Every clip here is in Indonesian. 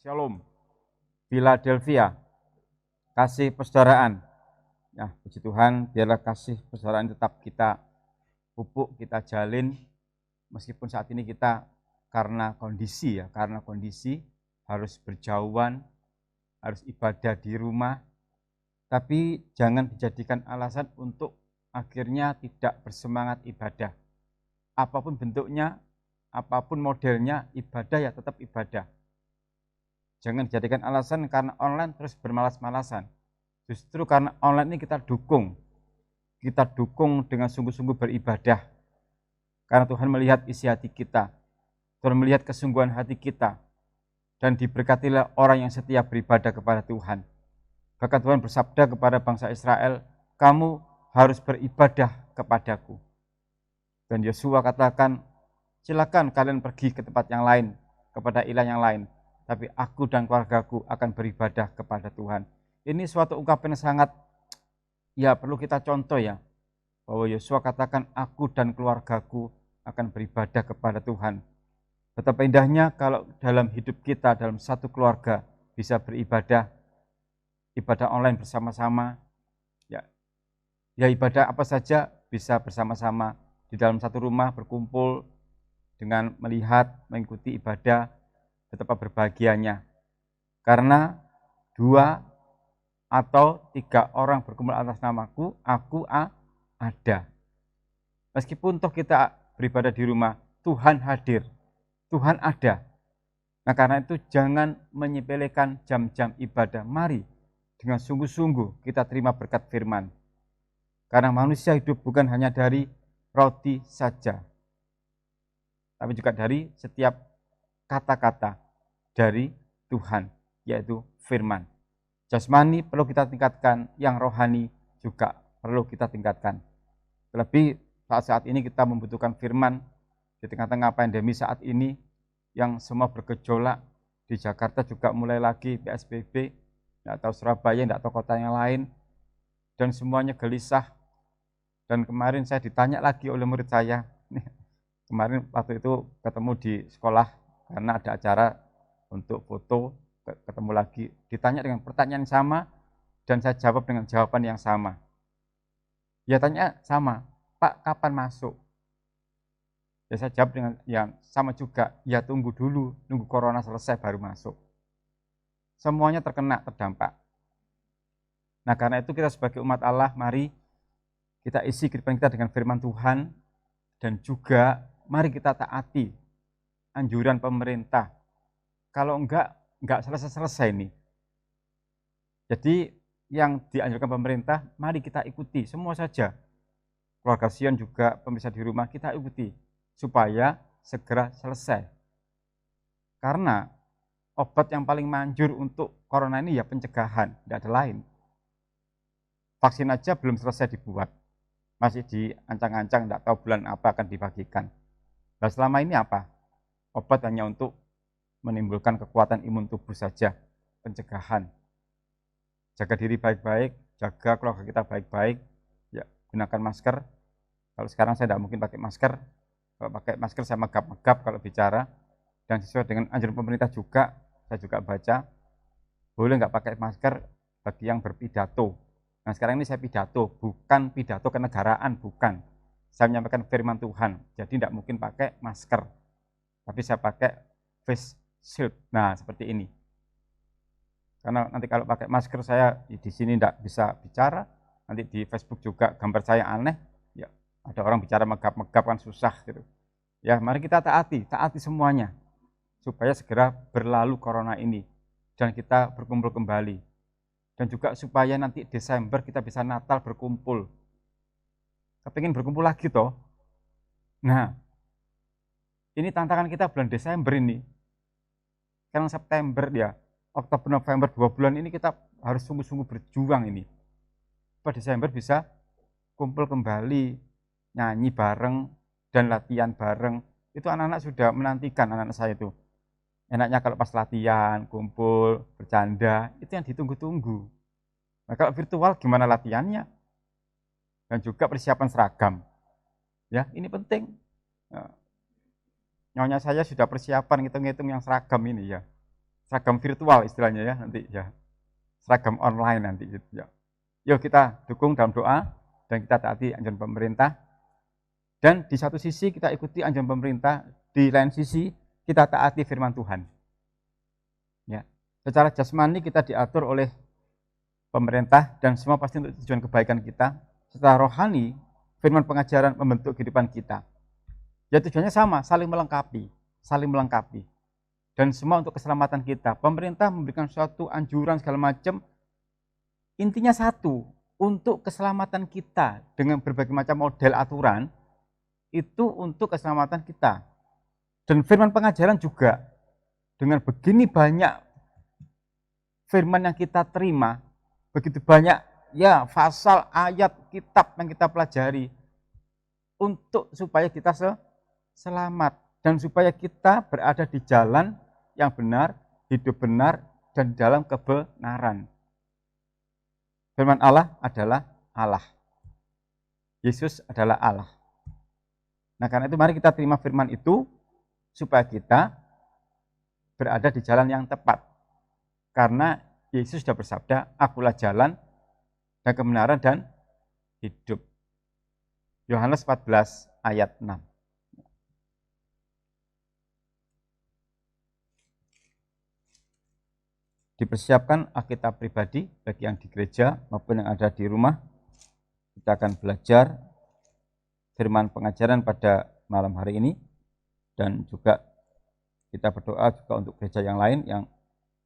Shalom, Philadelphia, kasih persaudaraan. Ya, puji Tuhan, biarlah kasih persaudaraan tetap kita pupuk, kita jalin, meskipun saat ini kita karena kondisi harus berjauhan, harus ibadah di rumah, tapi jangan dijadikan alasan untuk akhirnya tidak bersemangat ibadah. Apapun bentuknya, apapun modelnya, ibadah ya tetap ibadah. Jangan dijadikan alasan karena online terus bermalas-malasan. Justru karena online ini kita dukung dengan sungguh-sungguh beribadah. Karena Tuhan melihat isi hati kita, Tuhan melihat kesungguhan hati kita, dan diberkatilah orang yang setia beribadah kepada Tuhan. Bahkan Tuhan bersabda kepada bangsa Israel, kamu harus beribadah kepadaku. Dan Yosua katakan, silakan kalian pergi ke tempat yang lain, kepada ilah yang lain, tapi aku dan keluargaku akan beribadah kepada Tuhan. Ini suatu ungkapan yang sangat, ya perlu kita contoh ya, bahwa Yosua katakan aku dan keluargaku akan beribadah kepada Tuhan. Betapa indahnya kalau dalam hidup kita, dalam satu keluarga bisa beribadah, ibadah online bersama-sama, ya ibadah apa saja bisa bersama-sama di dalam satu rumah berkumpul dengan melihat, mengikuti ibadah, betapa berbahagianya. Karena 2 atau 3 orang berkumpul atas namaku, aku ada. Meskipun toh kita beribadah di rumah, Tuhan hadir, Tuhan ada. Nah karena itu jangan menyepelekan jam-jam ibadah. Mari dengan sungguh-sungguh kita terima berkat firman. Karena manusia hidup bukan hanya dari roti saja, tapi juga dari setiap kata-kata dari Tuhan, yaitu firman. Jasmani perlu kita tingkatkan, yang rohani juga perlu kita tingkatkan. Terlebih saat ini kita membutuhkan firman di tengah-tengah pandemi saat ini yang semua bergejolak. Di Jakarta juga mulai lagi PSBB, tidak tahu Surabaya, tidak tahu kota yang lain, dan semuanya gelisah. Dan kemarin saya ditanya lagi oleh murid saya, kemarin waktu itu ketemu di sekolah karena ada acara untuk foto, ketemu lagi, ditanya dengan pertanyaan yang sama, dan saya jawab dengan jawaban yang sama. Ya tanya sama, Pak kapan masuk? Ya saya jawab dengan yang sama juga, ya tunggu dulu, nunggu corona selesai baru masuk. Semuanya terkena, terdampak. Nah karena itu kita sebagai umat Allah, mari kita isi kehidupan kita dengan firman Tuhan, dan juga mari kita taati anjuran pemerintah. Kalau enggak selesai-selesai ini. Jadi yang dianjurkan pemerintah, mari kita ikuti semua saja. Keluarga Sion juga pemirsa di rumah kita ikuti supaya segera selesai. Karena obat yang paling manjur untuk corona ini ya pencegahan, tidak ada lain. Vaksin aja belum selesai dibuat, masih diancang-ancang, tidak tahu bulan apa akan dibagikan. Nah selama ini apa? Obat hanya untuk menimbulkan kekuatan imun tubuh saja, pencegahan. Jaga diri baik-baik, jaga keluarga kita baik-baik, ya gunakan masker. Kalau sekarang saya tidak mungkin pakai masker, kalau pakai masker saya megap-megap kalau bicara, dan sesuai dengan anjuran pemerintah juga, saya juga baca, boleh nggak pakai masker bagi yang berpidato. Nah sekarang ini saya pidato, bukan pidato kenegaraan, bukan. Saya menyampaikan firman Tuhan, jadi tidak mungkin pakai masker, tapi saya pakai face shield. Nah seperti ini. Karena nanti kalau pakai masker saya di sini tidak bisa bicara, nanti di Facebook juga gambar saya aneh, ya ada orang bicara megap-megap kan susah gitu. Ya mari kita taati semuanya supaya segera berlalu corona ini dan kita berkumpul kembali. Dan juga supaya nanti Desember kita bisa Natal berkumpul. Kepingin berkumpul lagi toh. Nah, ini tantangan kita bulan Desember ini. Sekarang September ya, Oktober, November, 2 bulan ini kita harus sungguh-sungguh berjuang ini. Pada Desember bisa kumpul kembali, nyanyi bareng, dan latihan bareng. Itu anak-anak sudah menantikan, anak-anak saya itu. Enaknya kalau pas latihan, kumpul, bercanda, itu yang ditunggu-tunggu. Nah kalau virtual gimana latihannya? Dan juga persiapan seragam. Ya, ini penting. Nyonya saya sudah persiapan ngitung-ngitung yang seragam ini ya. seragam virtual istilahnya ya nanti ya. Seragam online nanti gitu ya. Yuk kita dukung dalam doa dan kita taati anjuran pemerintah. Dan di satu sisi kita ikuti anjuran pemerintah, di lain sisi kita taati firman Tuhan. Ya. Secara jasmani kita diatur oleh pemerintah dan semua pasti untuk tujuan kebaikan kita. Secara rohani, firman pengajaran membentuk kehidupan kita. Ya tujuannya sama, saling melengkapi. Dan semua untuk keselamatan kita. Pemerintah memberikan suatu anjuran segala macam, intinya satu, untuk keselamatan kita dengan berbagai macam model aturan, itu untuk keselamatan kita. Dan firman pengajaran juga, dengan begini banyak firman yang kita terima, begitu banyak ya pasal, ayat, kitab yang kita pelajari, untuk supaya kita selamat, dan supaya kita berada di jalan yang benar, hidup benar, dan dalam kebenaran. Firman Allah adalah Allah. Yesus adalah Allah. Nah karena itu mari kita terima firman itu, supaya kita berada di jalan yang tepat. Karena Yesus sudah bersabda, akulah jalan dan kebenaran dan hidup. Yohanes 14 ayat 6. Dipersiapkan Alkitab pribadi bagi yang di gereja maupun yang ada di rumah. Kita akan belajar firman pengajaran pada malam hari ini, dan juga kita berdoa juga untuk gereja yang lain yang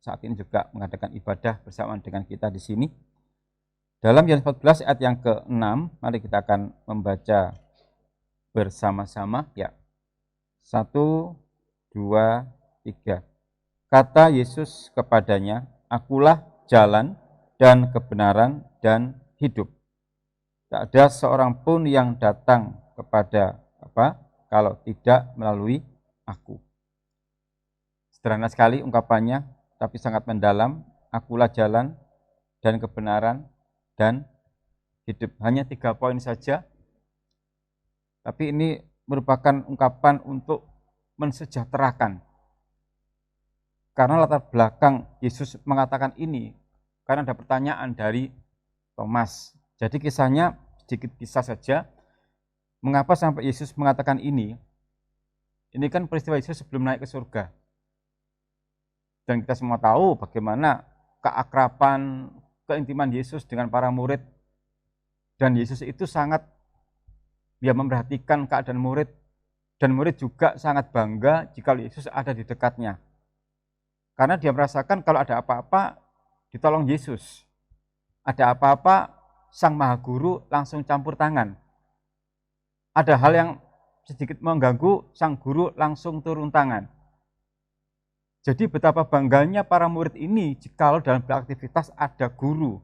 saat ini juga mengadakan ibadah bersama dengan kita di sini. Dalam Yohanes 14 ayat yang ke-6, mari kita akan membaca bersama-sama ya. 1, 2, 3. Kata Yesus kepadanya, akulah jalan dan kebenaran dan hidup. Tak ada seorang pun yang datang kepada kalau tidak melalui aku. Sederhana sekali ungkapannya, tapi sangat mendalam. Akulah jalan dan kebenaran dan hidup. Hanya 3 poin saja, tapi ini merupakan ungkapan untuk mensejahterakan. Karena latar belakang Yesus mengatakan ini, karena ada pertanyaan dari Thomas. Jadi kisahnya sedikit kisah saja. Mengapa sampai Yesus mengatakan ini? Ini kan peristiwa Yesus sebelum naik ke surga. Dan kita semua tahu bagaimana keakraban, keintiman Yesus dengan para murid. Dan Yesus itu sangat memperhatikan keadaan murid. Dan murid juga sangat bangga jika Yesus ada di dekatnya. Karena dia merasakan kalau ada apa-apa, ditolong Yesus. Ada apa-apa, Sang Maha Guru langsung campur tangan. Ada hal yang sedikit mengganggu, Sang Guru langsung turun tangan. Jadi betapa bangganya para murid ini jikalau dalam beraktivitas ada guru,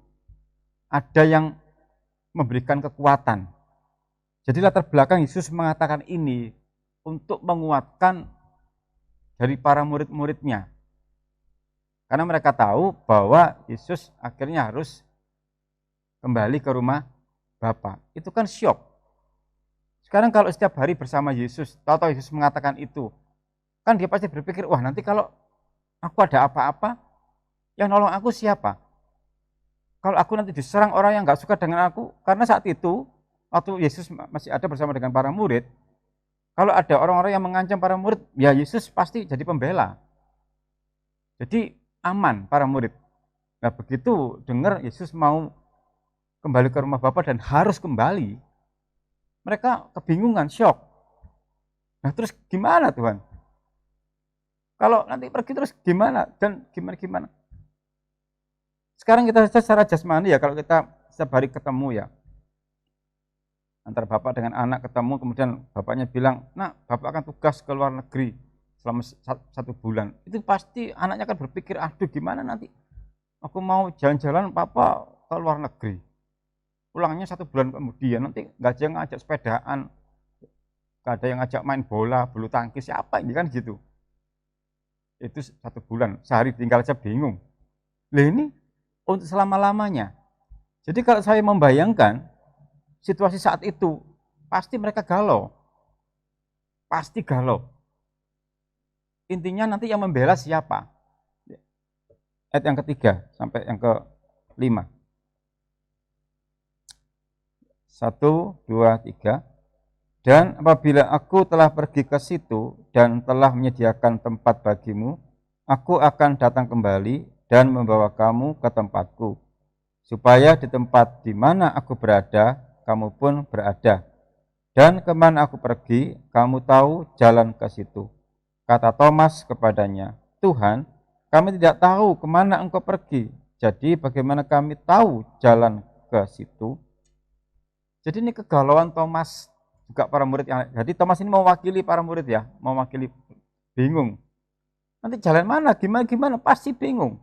ada yang memberikan kekuatan. Jadi latar belakang Yesus mengatakan ini untuk menguatkan dari para murid-muridnya. Karena mereka tahu bahwa Yesus akhirnya harus kembali ke rumah Bapa. Itu kan syok. Sekarang kalau setiap hari bersama Yesus, tahu-tahu Yesus mengatakan itu, kan dia pasti berpikir, wah nanti kalau aku ada apa-apa, yang nolong aku siapa? Kalau aku nanti diserang orang yang gak suka dengan aku, karena saat itu, waktu Yesus masih ada bersama dengan para murid, kalau ada orang-orang yang mengancam para murid, ya Yesus pasti jadi pembela. Jadi aman para murid. Nah begitu dengar Yesus mau kembali ke rumah Bapa dan harus kembali, mereka kebingungan, syok. Nah terus gimana Tuhan? Kalau nanti pergi terus gimana? Dan gimana? Sekarang kita secara jasmani ya, kalau kita setiap hari ketemu ya, antara bapak dengan anak ketemu, kemudian bapaknya bilang, nah bapak akan tugas ke luar negeri selama 1 bulan. Itu pasti anaknya akan berpikir, aduh gimana nanti? Aku mau jalan-jalan papa ke luar negeri. Pulangnya 1 bulan kemudian, nanti nggak ada yang ngajak sepedaan, nggak ada yang ngajak main bola, bulu tangkis, siapa ini kan gitu. Itu 1 bulan, sehari tinggal aja bingung. Lah ini untuk selama-lamanya. Jadi kalau saya membayangkan situasi saat itu, pasti mereka galau. Pasti galau. Intinya nanti yang membela siapa? ayat yang ketiga sampai yang kelima. 1, 2, 3. Dan apabila aku telah pergi ke situ dan telah menyediakan tempat bagimu, aku akan datang kembali dan membawa kamu ke tempatku, supaya di tempat di mana aku berada, kamu pun berada. Dan kemana aku pergi, kamu tahu jalan ke situ. Kata Thomas kepadanya, Tuhan, kami tidak tahu kemana engkau pergi, jadi bagaimana kami tahu jalan ke situ? Jadi ini kegalauan Thomas, juga para murid yang jadi Thomas ini mewakili para murid ya, mewakili bingung. Nanti jalan mana, gimana, pasti bingung.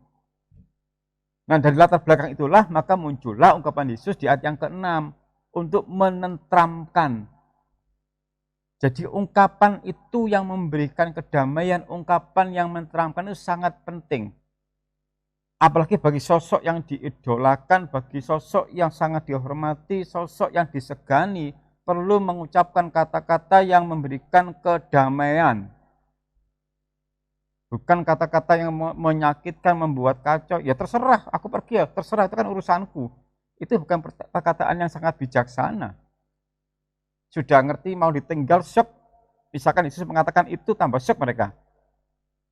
Nah dari latar belakang itulah maka muncullah ungkapan Yesus di ayat yang ke-6 untuk menenteramkan. Jadi ungkapan itu yang memberikan kedamaian, ungkapan yang menenteramkan itu sangat penting. Apalagi bagi sosok yang diidolakan, bagi sosok yang sangat dihormati, sosok yang disegani, perlu mengucapkan kata-kata yang memberikan kedamaian. Bukan kata-kata yang menyakitkan, membuat kacau. Ya terserah, aku pergi ya, terserah, itu kan urusanku. Itu bukan perkataan yang sangat bijaksana. Sudah ngerti mau ditinggal, syok. Misalkan Yesus mengatakan itu, tambah syok mereka.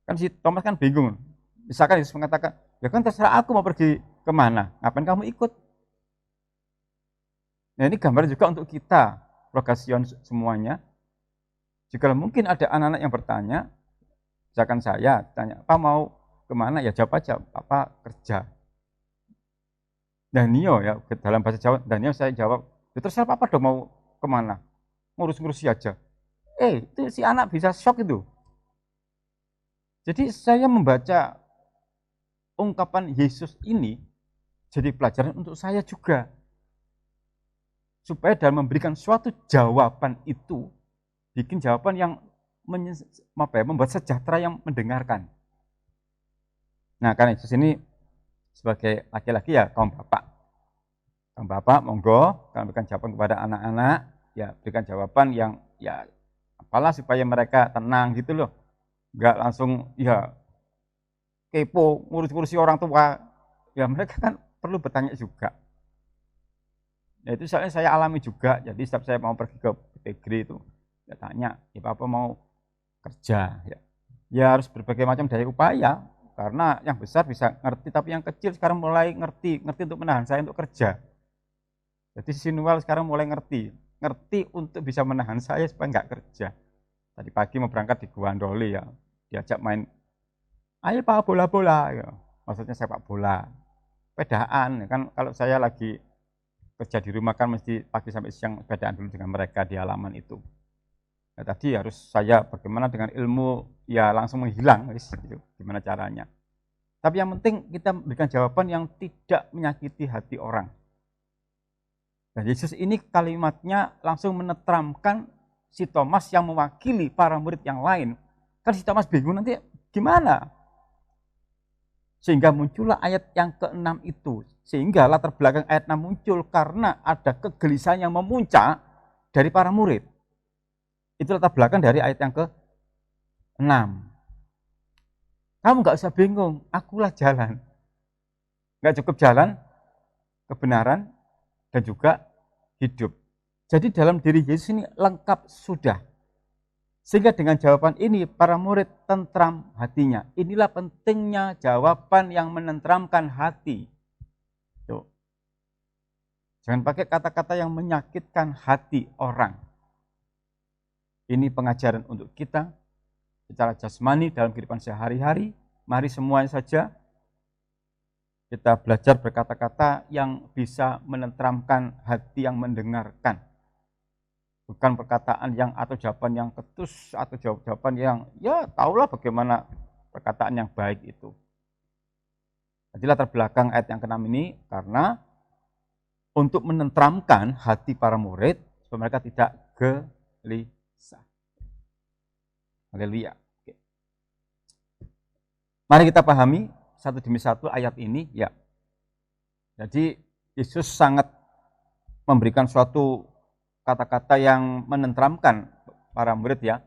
Kan si Thomas kan bingung. Misalkan Yesus mengatakan, ya kan terserah aku mau pergi kemana, ngapain kamu ikut? Nah ini gambar juga untuk kita, Rogasion semuanya. Jika mungkin ada anak-anak yang bertanya, misalkan saya tanya, Pak mau kemana? Ya jawab aja, Papa kerja. Danio ya, dalam bahasa Jawa, Danio saya jawab, ya terserah Papa dong mau kemana, ngurus-ngurusi aja. Itu si anak bisa shock itu. Jadi saya membaca ungkapan Yesus ini jadi pelajaran untuk saya juga. Supaya dalam memberikan suatu jawaban itu, bikin jawaban yang membuat sejahtera yang mendengarkan. Nah, karena Yesus ini sebagai laki-laki ya kaum bapak. Kaum bapak, monggo, kalau berikan jawaban kepada anak-anak, ya berikan jawaban yang ya apalah supaya mereka tenang gitu loh. Enggak langsung ya kepo, ngurus-ngurusi orang tua, ya mereka kan perlu bertanya juga. Ya itu soalnya saya alami juga, jadi setiap saya mau pergi ke Tegri itu, ya tanya, ya Papa mau kerja, ya harus berbagai macam daya upaya, karena yang besar bisa ngerti, tapi yang kecil sekarang mulai ngerti untuk menahan saya untuk kerja. Jadi Sinual sekarang mulai ngerti untuk bisa menahan saya supaya nggak kerja. Tadi pagi mau berangkat di Guandoli ya, diajak main, ayo Pak bola-bola, ya. Maksudnya sepak bola, sepedaan, kan kalau saya lagi kerja di rumah kan mesti pagi sampai siang sepedaan dulu dengan mereka di halaman itu. Nah, tadi harus saya bagaimana dengan ilmu ya langsung menghilang, gitu, gimana caranya. Tapi yang penting kita berikan jawaban yang tidak menyakiti hati orang. Dan Yesus ini kalimatnya langsung menenteramkan si Thomas yang mewakili para murid yang lain. Kan si Thomas bingung nanti gimana? Sehingga muncullah ayat yang ke-6 itu. Sehingga latar belakang ayat 6 muncul karena ada kegelisahan yang memuncak dari para murid. Itu latar belakang dari ayat yang ke-6. Kamu nggak usah bingung, akulah jalan. Nggak cukup jalan, kebenaran, dan juga hidup. Jadi dalam diri Yesus ini lengkap sudah. Sehingga dengan jawaban ini para murid tentram hatinya. Inilah pentingnya jawaban yang menenteramkan hati. Tuh. Jangan pakai kata-kata yang menyakitkan hati orang. Ini pengajaran untuk kita secara jasmani dalam kehidupan sehari-hari. Mari semuanya saja kita belajar berkata-kata yang bisa menenteramkan hati yang mendengarkan. Bukan perkataan yang atau jawaban yang ketus atau jawaban yang ya tahulah bagaimana perkataan yang baik itu. Jadi latar belakang ayat yang ke-6 ini karena untuk menenteramkan hati para murid supaya mereka tidak gelisah. Haleluya. Mari kita pahami satu demi satu ayat ini ya. Jadi Yesus sangat memberikan suatu kata-kata yang menenteramkan para murid ya,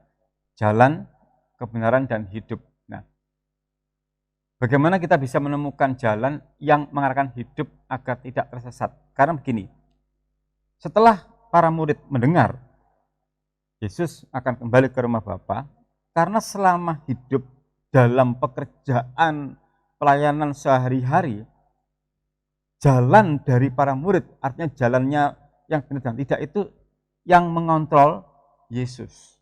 jalan, kebenaran, dan hidup. Nah, Bagaimana kita bisa menemukan jalan yang mengarahkan hidup agar tidak tersesat? Karena begini, setelah para murid mendengar Yesus akan kembali ke rumah Bapa, karena selama hidup dalam pekerjaan pelayanan sehari-hari, jalan dari para murid, artinya jalannya yang benar dan tidak itu yang mengontrol Yesus.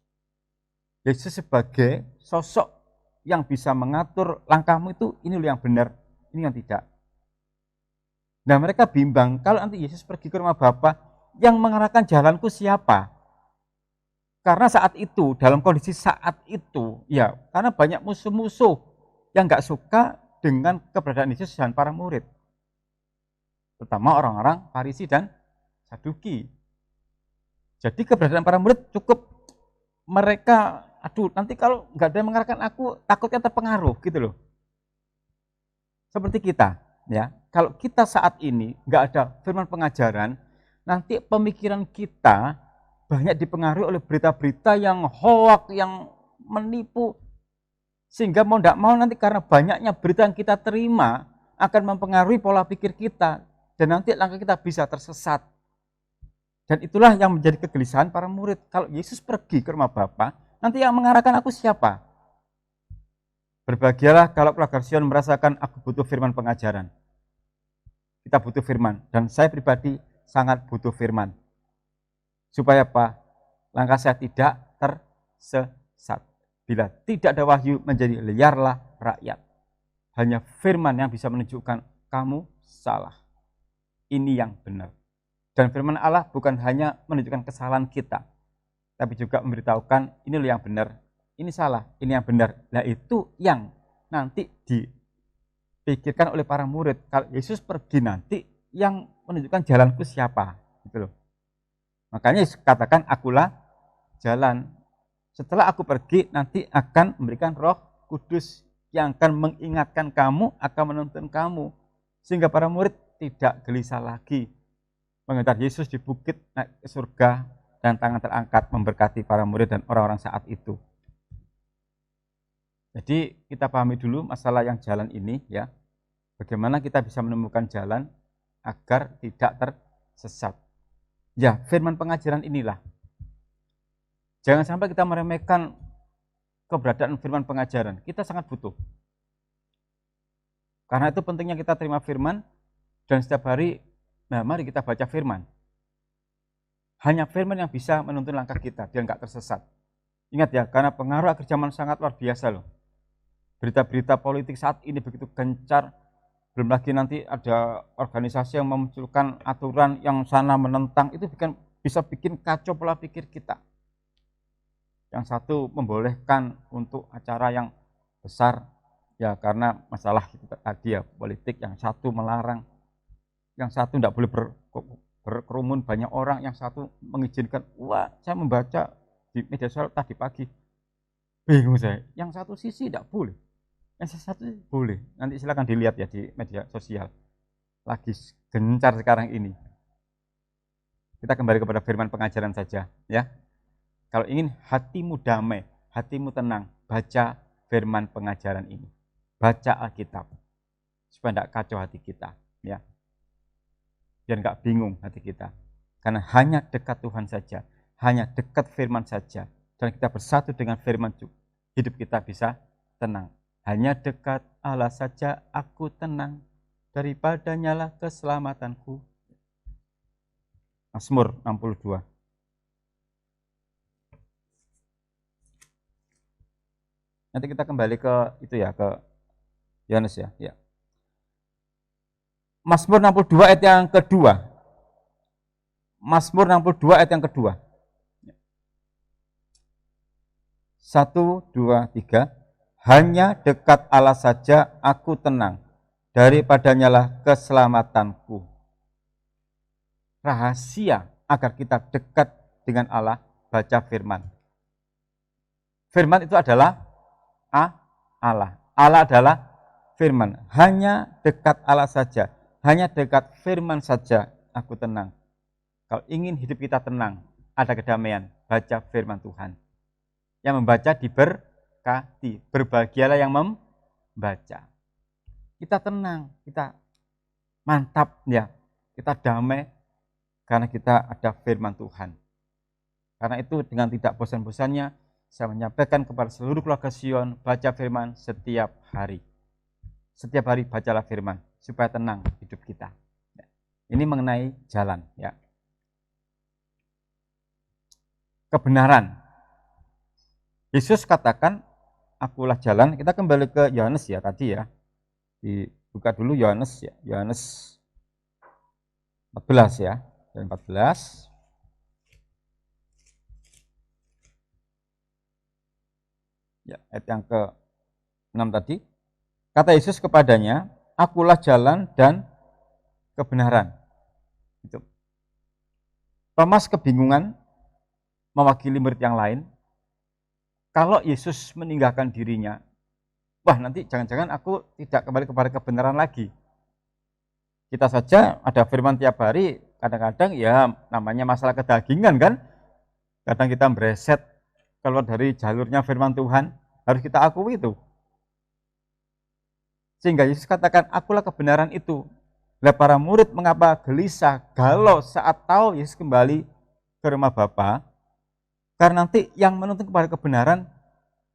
Yesus sebagai sosok yang bisa mengatur langkahmu itu, ini yang benar, ini yang tidak. Nah mereka bimbang, kalau nanti Yesus pergi ke rumah Bapa, yang mengarahkan jalanku siapa? Karena saat itu, dalam kondisi saat itu, ya karena banyak musuh-musuh yang nggak suka dengan keberadaan Yesus dan para murid. Terutama orang-orang Farisi dan Saduki. Jadi keberadaan para murid cukup mereka, aduh nanti kalau nggak ada yang mengarahkan aku, takutnya terpengaruh gitu loh. Seperti kita, ya kalau kita saat ini nggak ada firman pengajaran, nanti pemikiran kita banyak dipengaruhi oleh berita-berita yang hoak, yang menipu. Sehingga mau tidak mau nanti karena banyaknya berita yang kita terima akan mempengaruhi pola pikir kita. Dan nanti langkah kita bisa tersesat. Dan itulah yang menjadi kegelisahan para murid. Kalau Yesus pergi ke rumah Bapa, nanti yang mengarahkan aku siapa? Berbahagialah kalau keluarga Sion merasakan aku butuh firman pengajaran. Kita butuh firman. Dan saya pribadi sangat butuh firman. Supaya apa? Langkah saya tidak tersesat. Bila tidak ada wahyu, menjadi liarlah rakyat. Hanya firman yang bisa menunjukkan kamu salah. Ini yang benar. Dan firman Allah bukan hanya menunjukkan kesalahan kita, tapi juga memberitahukan ini yang benar, ini salah, ini yang benar. Nah itu yang nanti dipikirkan oleh para murid. Kalau Yesus pergi nanti, yang menunjukkan jalanku siapa? Gitu loh. Makanya katakan akulah jalan. Setelah aku pergi nanti akan memberikan Roh Kudus yang akan mengingatkan kamu, akan menuntun kamu. Sehingga para murid tidak gelisah lagi. Mengejar Yesus di bukit naik ke surga dan tangan terangkat memberkati para murid dan orang-orang saat itu. Jadi kita pahami dulu masalah yang jalan ini ya. Bagaimana kita bisa menemukan jalan agar tidak tersesat. Ya, firman pengajaran inilah. Jangan sampai kita meremehkan keberadaan firman pengajaran. Kita sangat butuh. Karena itu pentingnya kita terima firman dan setiap hari, nah mari kita baca firman. Hanya firman yang bisa menuntun langkah kita biar nggak tersesat. Ingat ya, karena pengaruh akhir zaman sangat luar biasa loh. Berita-berita politik saat ini begitu gencar. Belum lagi nanti ada organisasi yang memunculkan aturan yang sana menentang, itu bisa bikin kacau pola pikir kita. Yang satu membolehkan untuk acara yang besar, ya karena masalah tadi ya politik, yang satu melarang, yang satu tidak boleh berkerumun banyak orang, yang satu mengizinkan. Wah, saya membaca di media sosial tadi pagi, bingung saya, yang satu sisi tidak boleh. Yang satu boleh, nanti silakan dilihat ya di media sosial. Lagi gencar sekarang ini. Kita kembali kepada firman pengajaran saja ya. Kalau ingin hatimu damai, hatimu tenang, baca firman pengajaran ini. Baca Alkitab. Supaya tidak kacau hati kita ya. Biar nggak bingung hati kita. Karena hanya dekat Tuhan saja, hanya dekat firman saja, dan kita bersatu dengan firman, hidup kita bisa tenang. Hanya dekat Allah saja aku tenang, daripadanya lah keselamatanku. Mazmur 62. Nanti kita kembali ke itu ya, ke Yohanes ya. Mazmur 62 ayat yang kedua. Mazmur 62 ayat yang kedua. 1, 2, 3. Hanya dekat Allah saja aku tenang, daripadanya lah keselamatanku. Rahasia agar kita dekat dengan Allah, baca firman. Firman itu adalah Allah. Allah adalah firman. Hanya dekat Allah saja, hanya dekat firman saja aku tenang. Kalau ingin hidup kita tenang, ada kedamaian, baca firman Tuhan. Yang membaca berbahagialah yang membaca. kita tenang, kita mantap ya, kita damai karena kita ada firman Tuhan. Karena itu dengan tidak bosan-bosannya saya menyampaikan kepada seluruh keluarga Sion, baca firman setiap hari. Setiap hari bacalah firman supaya tenang hidup kita. Ini mengenai jalan ya. Kebenaran. Yesus katakan, akulah jalan. Kita kembali ke Yohanes ya tadi ya. Dibuka dulu Yohanes ya. Yohanes 14 ya. Dan 14. Ya, ayat yang ke-6 tadi. Kata Yesus kepadanya, akulah jalan dan kebenaran. Itu. Thomas kebingungan mewakili murid yang lain. Kalau Yesus meninggalkan dirinya, wah nanti jangan-jangan aku tidak kembali kepada kebenaran lagi. Kita saja ada firman tiap hari, kadang-kadang ya namanya masalah kedagingan kan. Kadang kita bereset keluar dari jalurnya firman Tuhan, harus kita akui itu. Sehingga Yesus katakan, akulah kebenaran itu. Lah para murid mengapa gelisah, galau saat tahu Yesus kembali ke rumah Bapa? Karena nanti yang menuntun kepada kebenaran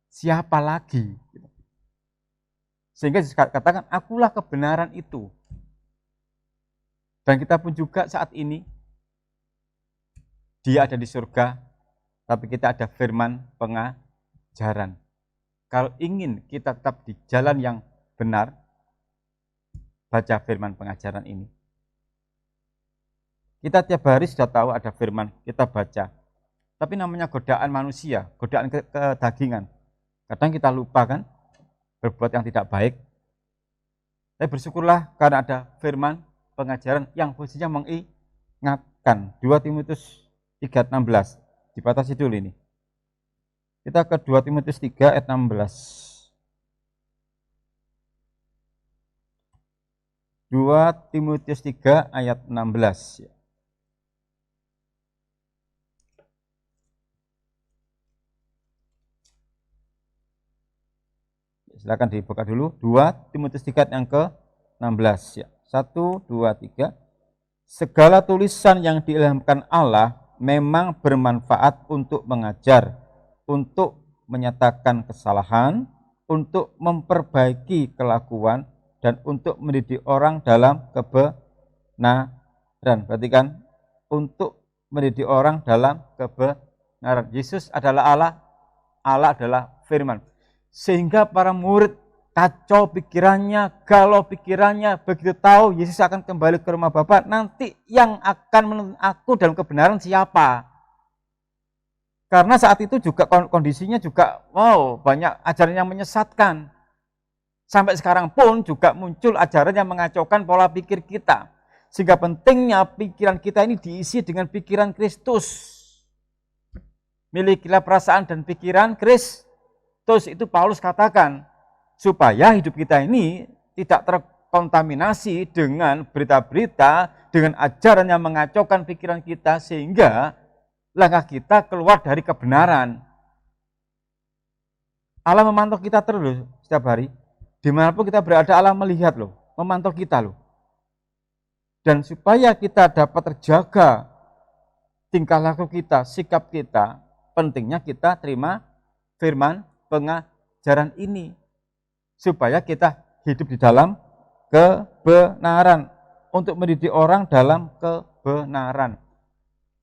siapa lagi? Sehingga Yesus katakan, akulah kebenaran itu. Dan kita pun juga saat ini, dia ada di surga, tapi kita ada firman pengajaran. Kalau ingin kita tetap di jalan yang benar, baca firman pengajaran ini. Kita tiap hari sudah tahu ada firman, kita baca. Tapi namanya godaan manusia, godaan kedagingan. Kadang kita lupa kan, berbuat yang tidak baik. Tapi bersyukurlah karena ada firman pengajaran yang fungsinya mengingatkan. 2 Timotius 3:16. Dibatasi dulu ini. Kita ke 2 Timotius 3 ayat 16. 2 Timotius 3 ayat 16. Silakan dibuka dulu. 2 Timotius 3 yang ke-16 ya. 1, 2, 3. Segala tulisan yang diilhamkan Allah memang bermanfaat untuk mengajar, untuk menyatakan kesalahan, untuk memperbaiki kelakuan, dan untuk mendidik orang dalam kebenaran. Berarti kan untuk mendidik orang dalam kebenaran. Yesus adalah Allah, Allah adalah firman. Sehingga para murid kacau pikirannya, galau pikirannya, begitu tahu Yesus akan kembali ke rumah Bapa, nanti yang akan menuntun aku dalam kebenaran siapa? Karena saat itu juga kondisinya juga, banyak ajaran yang menyesatkan. Sampai sekarang pun juga muncul ajaran yang mengacaukan pola pikir kita. Sehingga pentingnya pikiran kita ini diisi dengan pikiran Kristus. Milikilah perasaan dan pikiran Kristus. Terus itu Paulus katakan, supaya hidup kita ini tidak terkontaminasi dengan berita-berita, dengan ajaran yang mengacaukan pikiran kita, sehingga langkah kita keluar dari kebenaran. Allah memantau kita terus setiap hari. Dimanapun kita berada, Allah melihat loh, memantau kita loh. Dan supaya kita dapat terjaga tingkah laku kita, sikap kita, pentingnya kita terima firman pengajaran ini. Supaya kita hidup di dalam kebenaran. Untuk mendidik orang dalam kebenaran.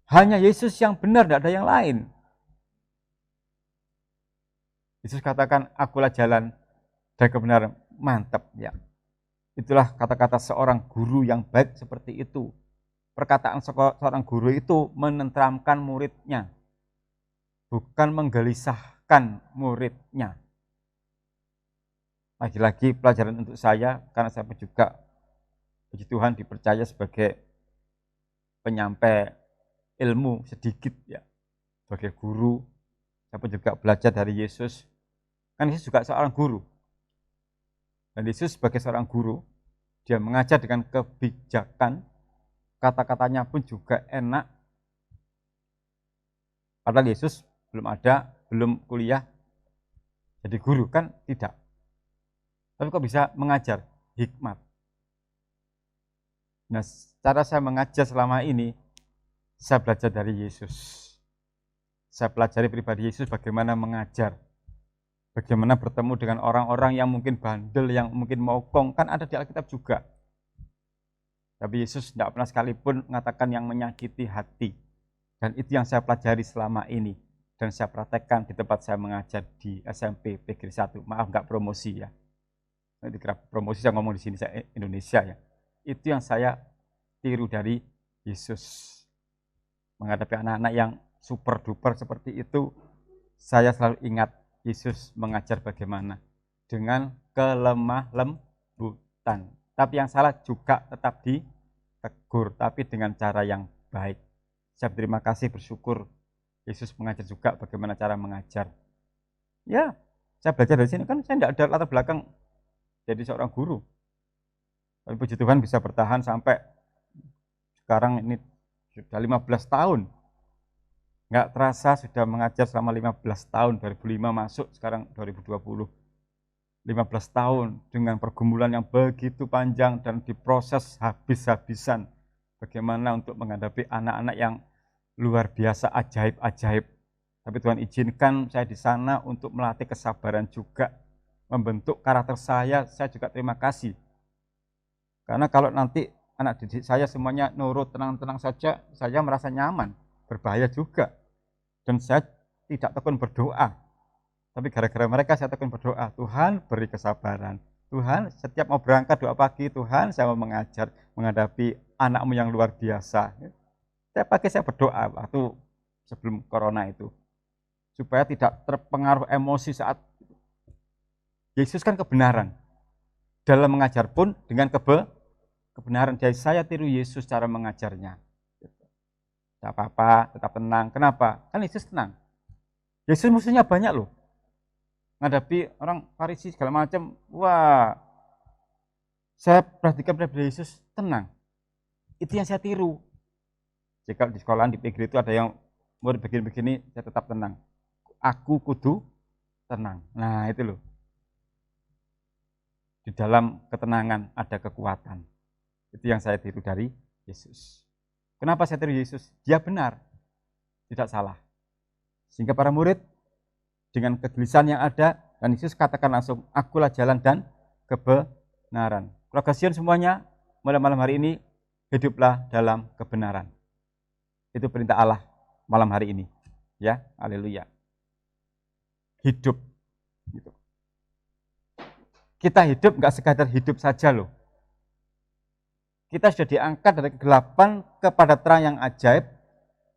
Hanya Yesus yang benar, tidak ada yang lain. Yesus katakan, akulah jalan dan kebenaran. Mantap ya. Itulah kata-kata seorang guru yang baik seperti itu. Perkataan seorang guru itu menenteramkan muridnya. Bukan menggelisahkan muridnya. Lagi-lagi pelajaran untuk saya, karena saya juga puji Tuhan dipercaya sebagai penyampai ilmu sedikit ya, sebagai guru. Saya pun juga belajar dari Yesus. Kan Yesus juga seorang guru. Dan Yesus sebagai seorang guru, dia mengajar dengan kebijakan, kata-katanya pun juga enak. Padahal Yesus belum kuliah jadi guru, kan tidak. Tapi kok bisa mengajar? hikmat. Nah, cara saya mengajar selama ini, saya belajar dari Yesus. Saya pelajari pribadi Yesus bagaimana mengajar. Bagaimana bertemu dengan orang-orang yang mungkin bandel, yang mungkin mokong, kan ada di Alkitab juga. Tapi Yesus tidak pernah sekalipun mengatakan yang menyakiti hati. Dan itu yang saya pelajari selama ini. Dan saya praktekkan di tempat saya mengajar di SMP Negeri 1. Maaf, nggak promosi ya. Nanti promosi saya ngomong di sini, saya Indonesia ya. Itu yang saya tiru dari Yesus. Menghadapi anak-anak yang super duper seperti itu, saya selalu ingat Yesus mengajar bagaimana. Dengan kelemah lembutan. Tapi yang salah juga tetap ditegur, tapi dengan cara yang baik. Saya berterima kasih, bersyukur Yesus mengajar juga bagaimana cara mengajar. Ya, saya belajar dari sini, kan saya tidak ada latar belakang jadi seorang guru. Tapi puji Tuhan bisa bertahan sampai sekarang ini sudah 15 tahun. Nggak terasa sudah mengajar selama 15 tahun, 2005 masuk, sekarang 2020. 15 tahun dengan pergumulan yang begitu panjang dan diproses habis-habisan. Bagaimana untuk menghadapi anak-anak yang luar biasa, ajaib-ajaib. Tapi Tuhan izinkan saya di sana untuk melatih kesabaran juga, membentuk karakter saya juga terima kasih. Karena kalau nanti anak didik saya semuanya nurut, tenang-tenang saja, saya merasa nyaman, berbahaya juga. Dan saya tidak tekun berdoa. Tapi gara-gara mereka saya tekun berdoa, Tuhan beri kesabaran. Tuhan setiap mau berangkat doa pagi, Tuhan saya mau mengajar, menghadapi anakmu yang luar biasa. Setiap pagi saya berdoa waktu sebelum corona itu. Supaya tidak terpengaruh emosi saat itu. Yesus kan kebenaran. Dalam mengajar pun dengan kebenaran. Jadi saya tiru Yesus cara mengajarnya. Tidak apa-apa, tetap tenang. Kenapa? Kan Yesus tenang. Yesus musuhnya banyak loh. Menghadapi orang Farisi segala macam, wah, saya perhatikan pada Yesus tenang. Itu yang saya tiru. Jika di sekolahan di PGRI itu ada yang murid begini-begini, saya tetap tenang. Aku kudu tenang. Nah itu loh. Di dalam ketenangan ada kekuatan. Itu yang saya tiru dari Yesus. Kenapa saya tiru Yesus? Dia benar, tidak salah. Sehingga para murid dengan kegelisahan yang ada, dan Yesus katakan langsung, akulah jalan dan kebenaran. Keluarga Sion semuanya, malam hari ini, hiduplah dalam kebenaran. Itu perintah Allah malam hari ini. Ya, haleluya. Hidup. Gitu. Kita hidup nggak sekadar hidup saja loh. Kita sudah diangkat dari kegelapan kepada terang yang ajaib.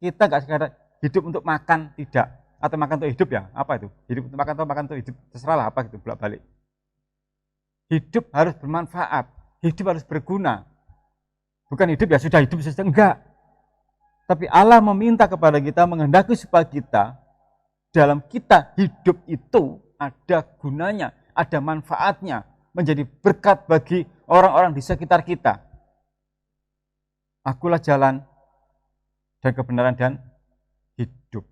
Kita nggak sekadar hidup untuk makan, tidak. Atau makan untuk hidup ya, apa itu? Hidup untuk makan atau makan untuk hidup, terserah lah apa gitu, bolak-balik. Hidup harus bermanfaat, hidup harus berguna. Bukan hidup ya sudah hidup saja, enggak. Tapi Allah meminta kepada kita, menghendaki supaya kita, dalam kita hidup itu ada gunanya, ada manfaatnya, menjadi berkat bagi orang-orang di sekitar kita. Akulah jalan dan kebenaran dan hidup.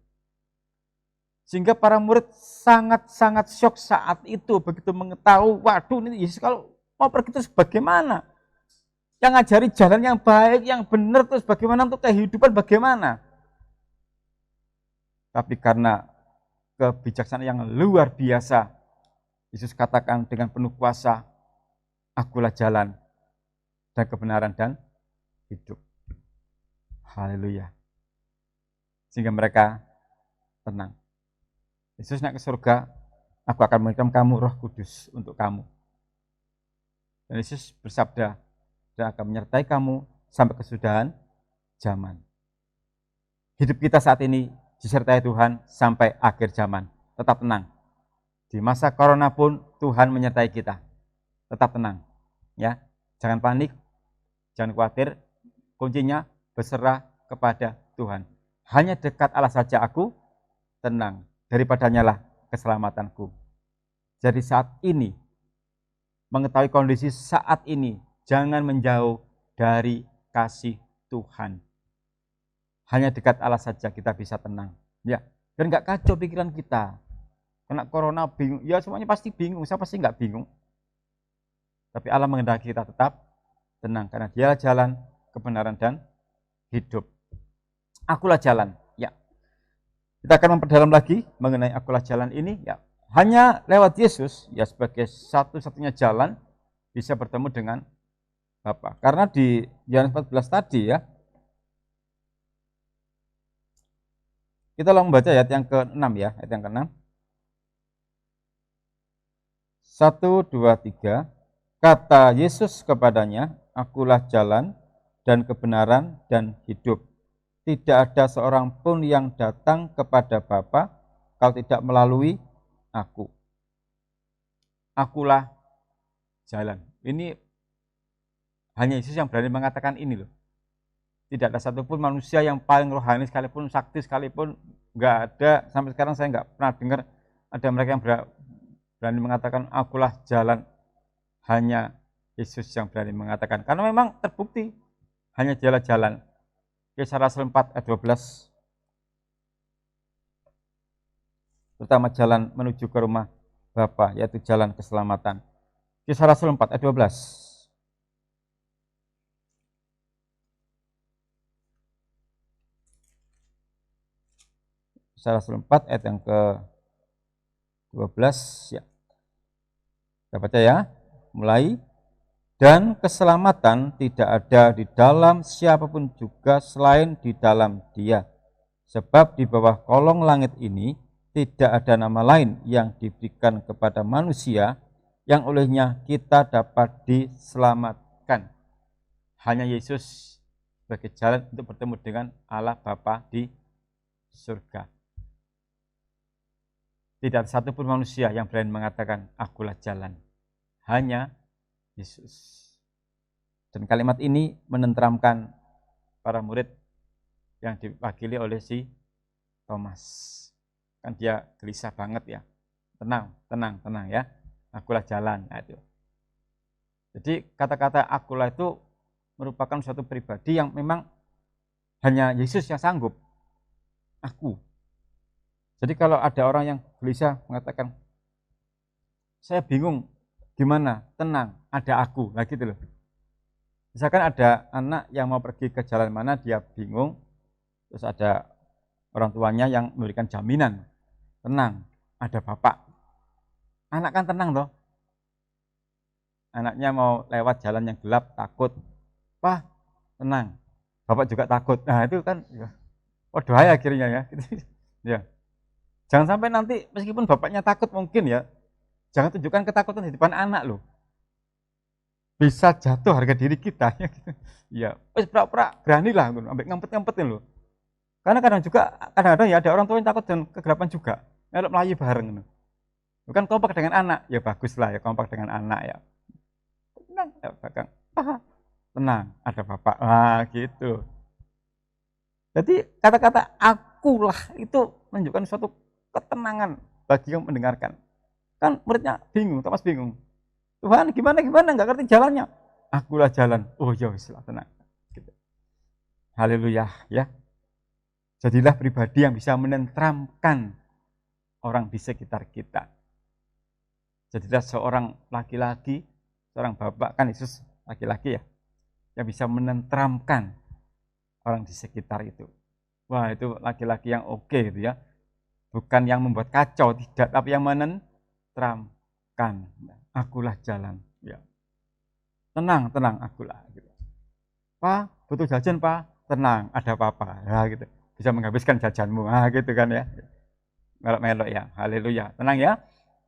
Sehingga para murid sangat-sangat syok saat itu, begitu mengetahui, waduh ini Yesus kalau mau pergi terus bagaimana? Yang ngajari jalan yang baik, yang benar, terus bagaimana untuk kehidupan bagaimana? Tapi karena kebijaksanaan yang luar biasa, Yesus katakan dengan penuh kuasa, akulah jalan dan kebenaran dan hidup. Haleluya. Sehingga mereka tenang. Yesus naik ke surga, aku akan memberikan kamu Roh Kudus untuk kamu. Dan Yesus bersabda, dan akan menyertai kamu sampai kesudahan zaman. Hidup kita saat ini disertai Tuhan sampai akhir zaman. Tetap tenang. Di masa corona pun Tuhan menyertai kita. Tetap tenang. Ya, jangan panik, jangan khawatir. Kuncinya berserah kepada Tuhan. Hanya dekat Allah saja aku tenang. Daripadanya lah keselamatanku. Jadi saat ini, mengetahui kondisi saat ini, jangan menjauh dari kasih Tuhan. Hanya dekat Allah saja kita bisa tenang. Ya, dan nggak kacau pikiran kita. Kena corona bingung, ya semuanya pasti bingung, saya pasti nggak bingung. Tapi Allah menghendaki kita tetap tenang karena Dialah jalan, kebenaran dan hidup. Akulah jalan. Ya. Kita akan memperdalam lagi mengenai akulah jalan ini. Ya. Hanya lewat Yesus ya sebagai satu-satunya jalan bisa bertemu dengan Bapa. Karena di Yohanes 14 tadi ya, kita langsung membaca ayat yang ke-6 ya, ayat yang ke-6. 1, 2, 3. Kata Yesus kepadanya, akulah jalan dan kebenaran dan hidup. Tidak ada seorang pun yang datang kepada Bapa kalau tidak melalui aku. Akulah jalan. Ini hanya Yesus yang berani mengatakan ini loh. Tidak ada satupun manusia yang paling rohani sekalipun, sakti sekalipun, nggak ada. Sampai sekarang saya nggak pernah dengar ada mereka yang berani mengatakan akulah jalan. Hanya Yesus yang berani mengatakan. Karena memang terbukti hanya Dialah jalan. Kisah Rasul 4 ayat 12. Terutama jalan menuju ke rumah Bapa, yaitu jalan keselamatan. Kisah Rasul 4 ayat 12. Kisah Rasul 4 ayat yang ke-12 ya. Kita baca ya. Mulai, dan keselamatan tidak ada di dalam siapapun juga selain di dalam Dia. Sebab di bawah kolong langit ini tidak ada nama lain yang diberikan kepada manusia yang olehnya kita dapat diselamatkan. Hanya Yesus sebagai jalan untuk bertemu dengan Allah Bapa di surga. Tidak ada satupun manusia yang berani mengatakan akulah jalan. Hanya Yesus. Dan kalimat ini menenteramkan para murid yang diwakili oleh si Thomas. Kan dia gelisah banget ya. Tenang ya. Akulah jalan. Nah, itu. Jadi kata-kata akulah itu merupakan suatu pribadi yang memang hanya Yesus yang sanggup. Aku. Jadi kalau ada orang yang gelisah mengatakan, saya bingung, gimana? Tenang, ada aku. Nah gitu loh. Misalkan ada anak yang mau pergi ke jalan mana, dia bingung. Terus ada orang tuanya yang memberikan jaminan. Tenang, ada bapak. Anak kan tenang toh. Anaknya mau lewat jalan yang gelap, takut. Wah, tenang. Bapak juga takut. Nah itu kan, ya, doa akhirnya ya. Ya. Jangan sampai nanti meskipun bapaknya takut mungkin ya, jangan tunjukkan ketakutan di depan anak loh. Bisa jatuh harga diri kita. Ya, wis pura-pura beranilah, sampai ngempet-ngempetin loh. Karena kadang-kadang ya ada orang tua yang takut dan kegelapan juga. Melok melayu bareng. Bukan kompak dengan anak, ya baguslah ya kompak dengan anak ya. Tenang, ya bakang. Tenang, ada bapak. Nah, gitu. Jadi kata-kata akulah itu menunjukkan suatu ketenangan bagi yang mendengarkan. Kan muridnya bingung, Thomas bingung. Tuhan gimana nggak ngerti jalannya. Akulah jalan. Oh ya wis lah, tenang. Gitu. Haleluya ya. Jadilah pribadi yang bisa menenteramkan orang di sekitar kita. Jadilah seorang laki-laki, seorang bapak, kan Yesus laki-laki ya, yang bisa menenteramkan orang di sekitar itu. Wah itu laki-laki yang oke gitu ya. Bukan yang membuat kacau, tidak, tapi yang menenteramkan. Akulah jalan. Ya. Tenang, akulah. Gitu. Pak, butuh jajan Pak? Tenang, ada apa-apa. Ya, gitu. Bisa menghabiskan jajanmu. Nah, gitu kan ya. Melok-melok ya. Haleluya. Tenang ya.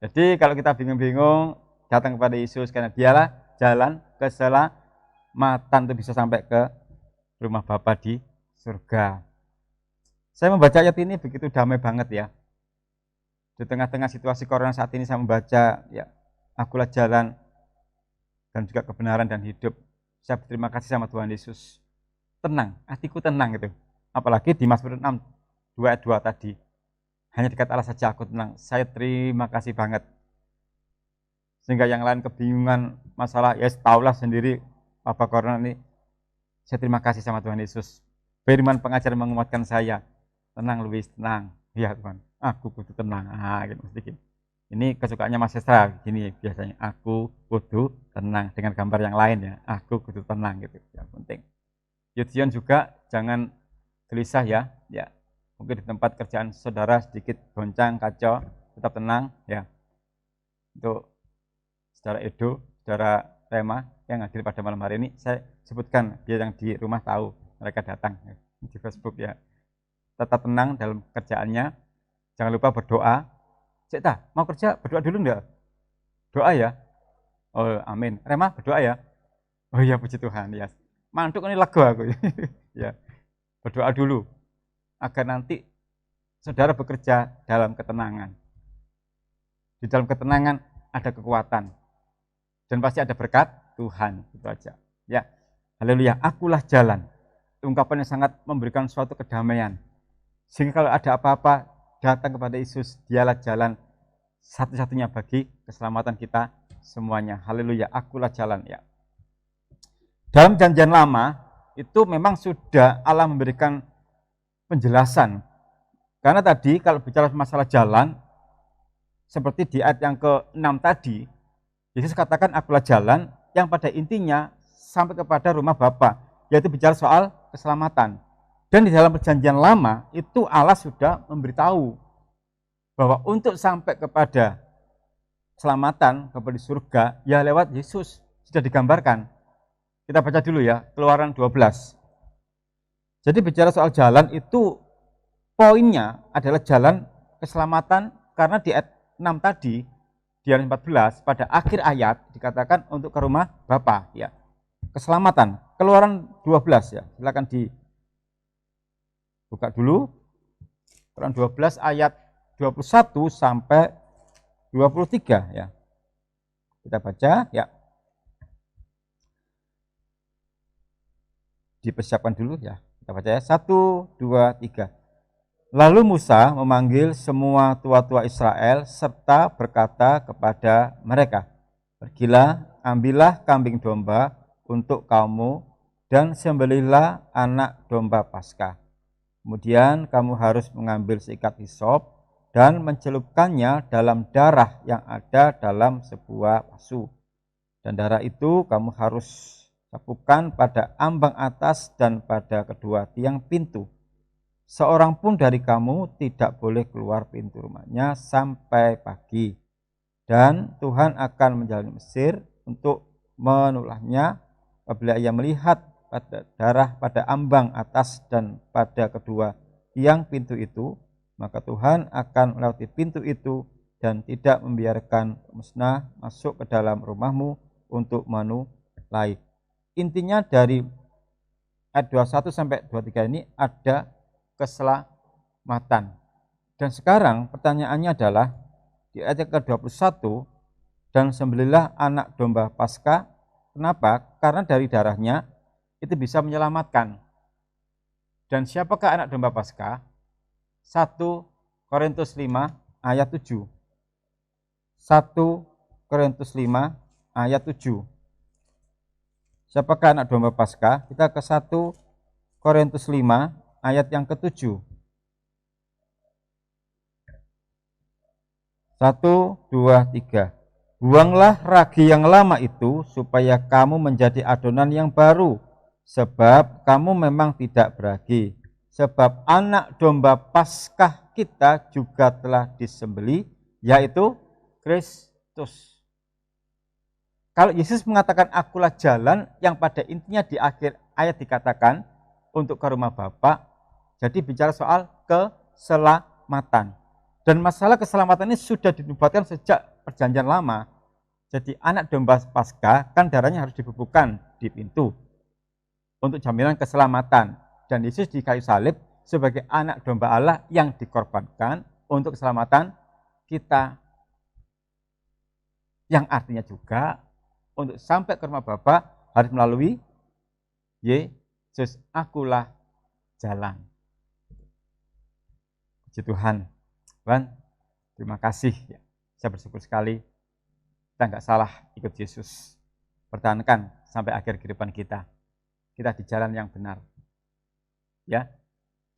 Jadi kalau kita bingung-bingung, datang kepada Yesus karena Dialah jalan keselamatan untuk bisa sampai ke rumah Bapa di surga. Saya membaca ayat ini begitu damai banget ya. Di tengah-tengah situasi corona saat ini saya membaca ya, akulah jalan dan juga kebenaran dan hidup. Saya berterima kasih sama Tuhan Yesus. Tenang, hatiku tenang gitu. Apalagi di Mazmur 6 2 ayat 2 tadi. Hanya dekat Allah saja aku tenang. Saya terima kasih banget. Sehingga yang lain kebingungan masalah, ya tahulah sendiri apa corona ini. Saya terima kasih sama Tuhan Yesus. Firman pengajar menguatkan saya. Tenang Luis, tenang. Ya Tuhan, aku kudu tenang. Gitu. Ini kesukaannya Mas Esra, gini biasanya, aku kudu tenang, dengan gambar yang lain ya, aku kudu tenang gitu, yang penting. Yudion juga jangan gelisah ya, ya. Mungkin di tempat kerjaan saudara sedikit goncang, kacau, tetap tenang ya. Untuk saudara Edo, saudara Rema yang hadir pada malam hari ini, saya sebutkan biar yang di rumah tahu mereka datang ya, di Facebook ya. Tetap tenang dalam kerjaannya, jangan lupa berdoa. Cek mau kerja berdoa dulu enggak? Doa ya. Oh, amin. Rema berdoa ya. Oh iya, puji Tuhan ya. Mantuk ini lega aku ya. Berdoa dulu agar nanti saudara bekerja dalam ketenangan. Di dalam ketenangan ada kekuatan dan pasti ada berkat Tuhan, itu aja. Ya, haleluya. Akulah jalan. Ungkapan yang sangat memberikan suatu kedamaian. Sehingga kalau ada apa-apa datang kepada Yesus, dialah jalan satu-satunya bagi keselamatan kita semuanya. Haleluya. Akulah jalan ya. Dalam Janjian Lama itu memang sudah Allah memberikan penjelasan. Karena tadi kalau bicara masalah jalan, seperti di ayat yang ke-6 tadi, Yesus katakan akulah jalan yang pada intinya sampai kepada rumah Bapa, yaitu bicara soal keselamatan. Dan di dalam Perjanjian Lama itu Allah sudah memberitahu bahwa untuk sampai kepada keselamatan kepada surga ya lewat Yesus, sudah digambarkan. Kita baca dulu ya, Keluaran 12. Jadi bicara soal jalan itu poinnya adalah jalan keselamatan, karena di ayat 6 tadi, di ayat 14 pada akhir ayat dikatakan untuk ke rumah Bapa ya. Keselamatan. Keluaran 12 ya. Silakan dibuka dulu. Keluaran 12 ayat 21 sampai 23 ya. Kita baca ya. Dipersiapkan dulu ya. Kita baca ya. 1, 2, 3. Lalu Musa memanggil semua tua-tua Israel serta berkata kepada mereka, pergilah, ambillah kambing domba untuk kamu dan sembelihlah anak domba Paskah. Kemudian kamu harus mengambil seikat hisop dan mencelupkannya dalam darah yang ada dalam sebuah pasu. Dan darah itu kamu harus sapukan pada ambang atas dan pada kedua tiang pintu. Seorang pun dari kamu tidak boleh keluar pintu rumahnya sampai pagi. Dan Tuhan akan menjalani Mesir untuk menolahnya apabila ia melihat pada darah pada ambang atas dan pada kedua tiang pintu itu, maka Tuhan akan melewati pintu itu dan tidak membiarkan musnah masuk ke dalam rumahmu untuk menulai. Intinya dari ayat 21 sampai 23 ini ada keselamatan. Dan sekarang pertanyaannya adalah di ayat ke-21, dan sembelihlah anak domba Paskah. Kenapa? Karena dari darahnya itu bisa menyelamatkan. Dan siapakah anak domba Paskah? 1 Korintus 5 ayat 7. 1 Korintus 5 ayat 7. Siapakah anak domba Paskah? Kita ke 1 Korintus 5 ayat yang ke-7. 1, 2, 3. Buanglah ragi yang lama itu supaya kamu menjadi adonan yang baru, sebab kamu memang tidak beragi. Sebab anak domba Paskah kita juga telah disembelih, yaitu Kristus. Kalau Yesus mengatakan akulah jalan, yang pada intinya di akhir ayat dikatakan untuk ke rumah Bapa, jadi bicara soal keselamatan. Dan masalah keselamatan ini sudah dinubuatkan sejak Perjanjian Lama. Jadi anak domba Paskah kan darahnya harus dibubuhkan di pintu untuk jaminan keselamatan. Dan Yesus di kayu salib sebagai anak domba Allah yang dikorbankan untuk keselamatan kita. Yang artinya juga untuk sampai ke rumah Bapa harus melalui Yesus. Akulah jalan. Puji Tuhan. Tuhan, terima kasih. Saya bersyukur sekali kita nggak salah ikut Yesus. Pertahankan sampai akhir kehidupan kita. Kita di jalan yang benar. Ya,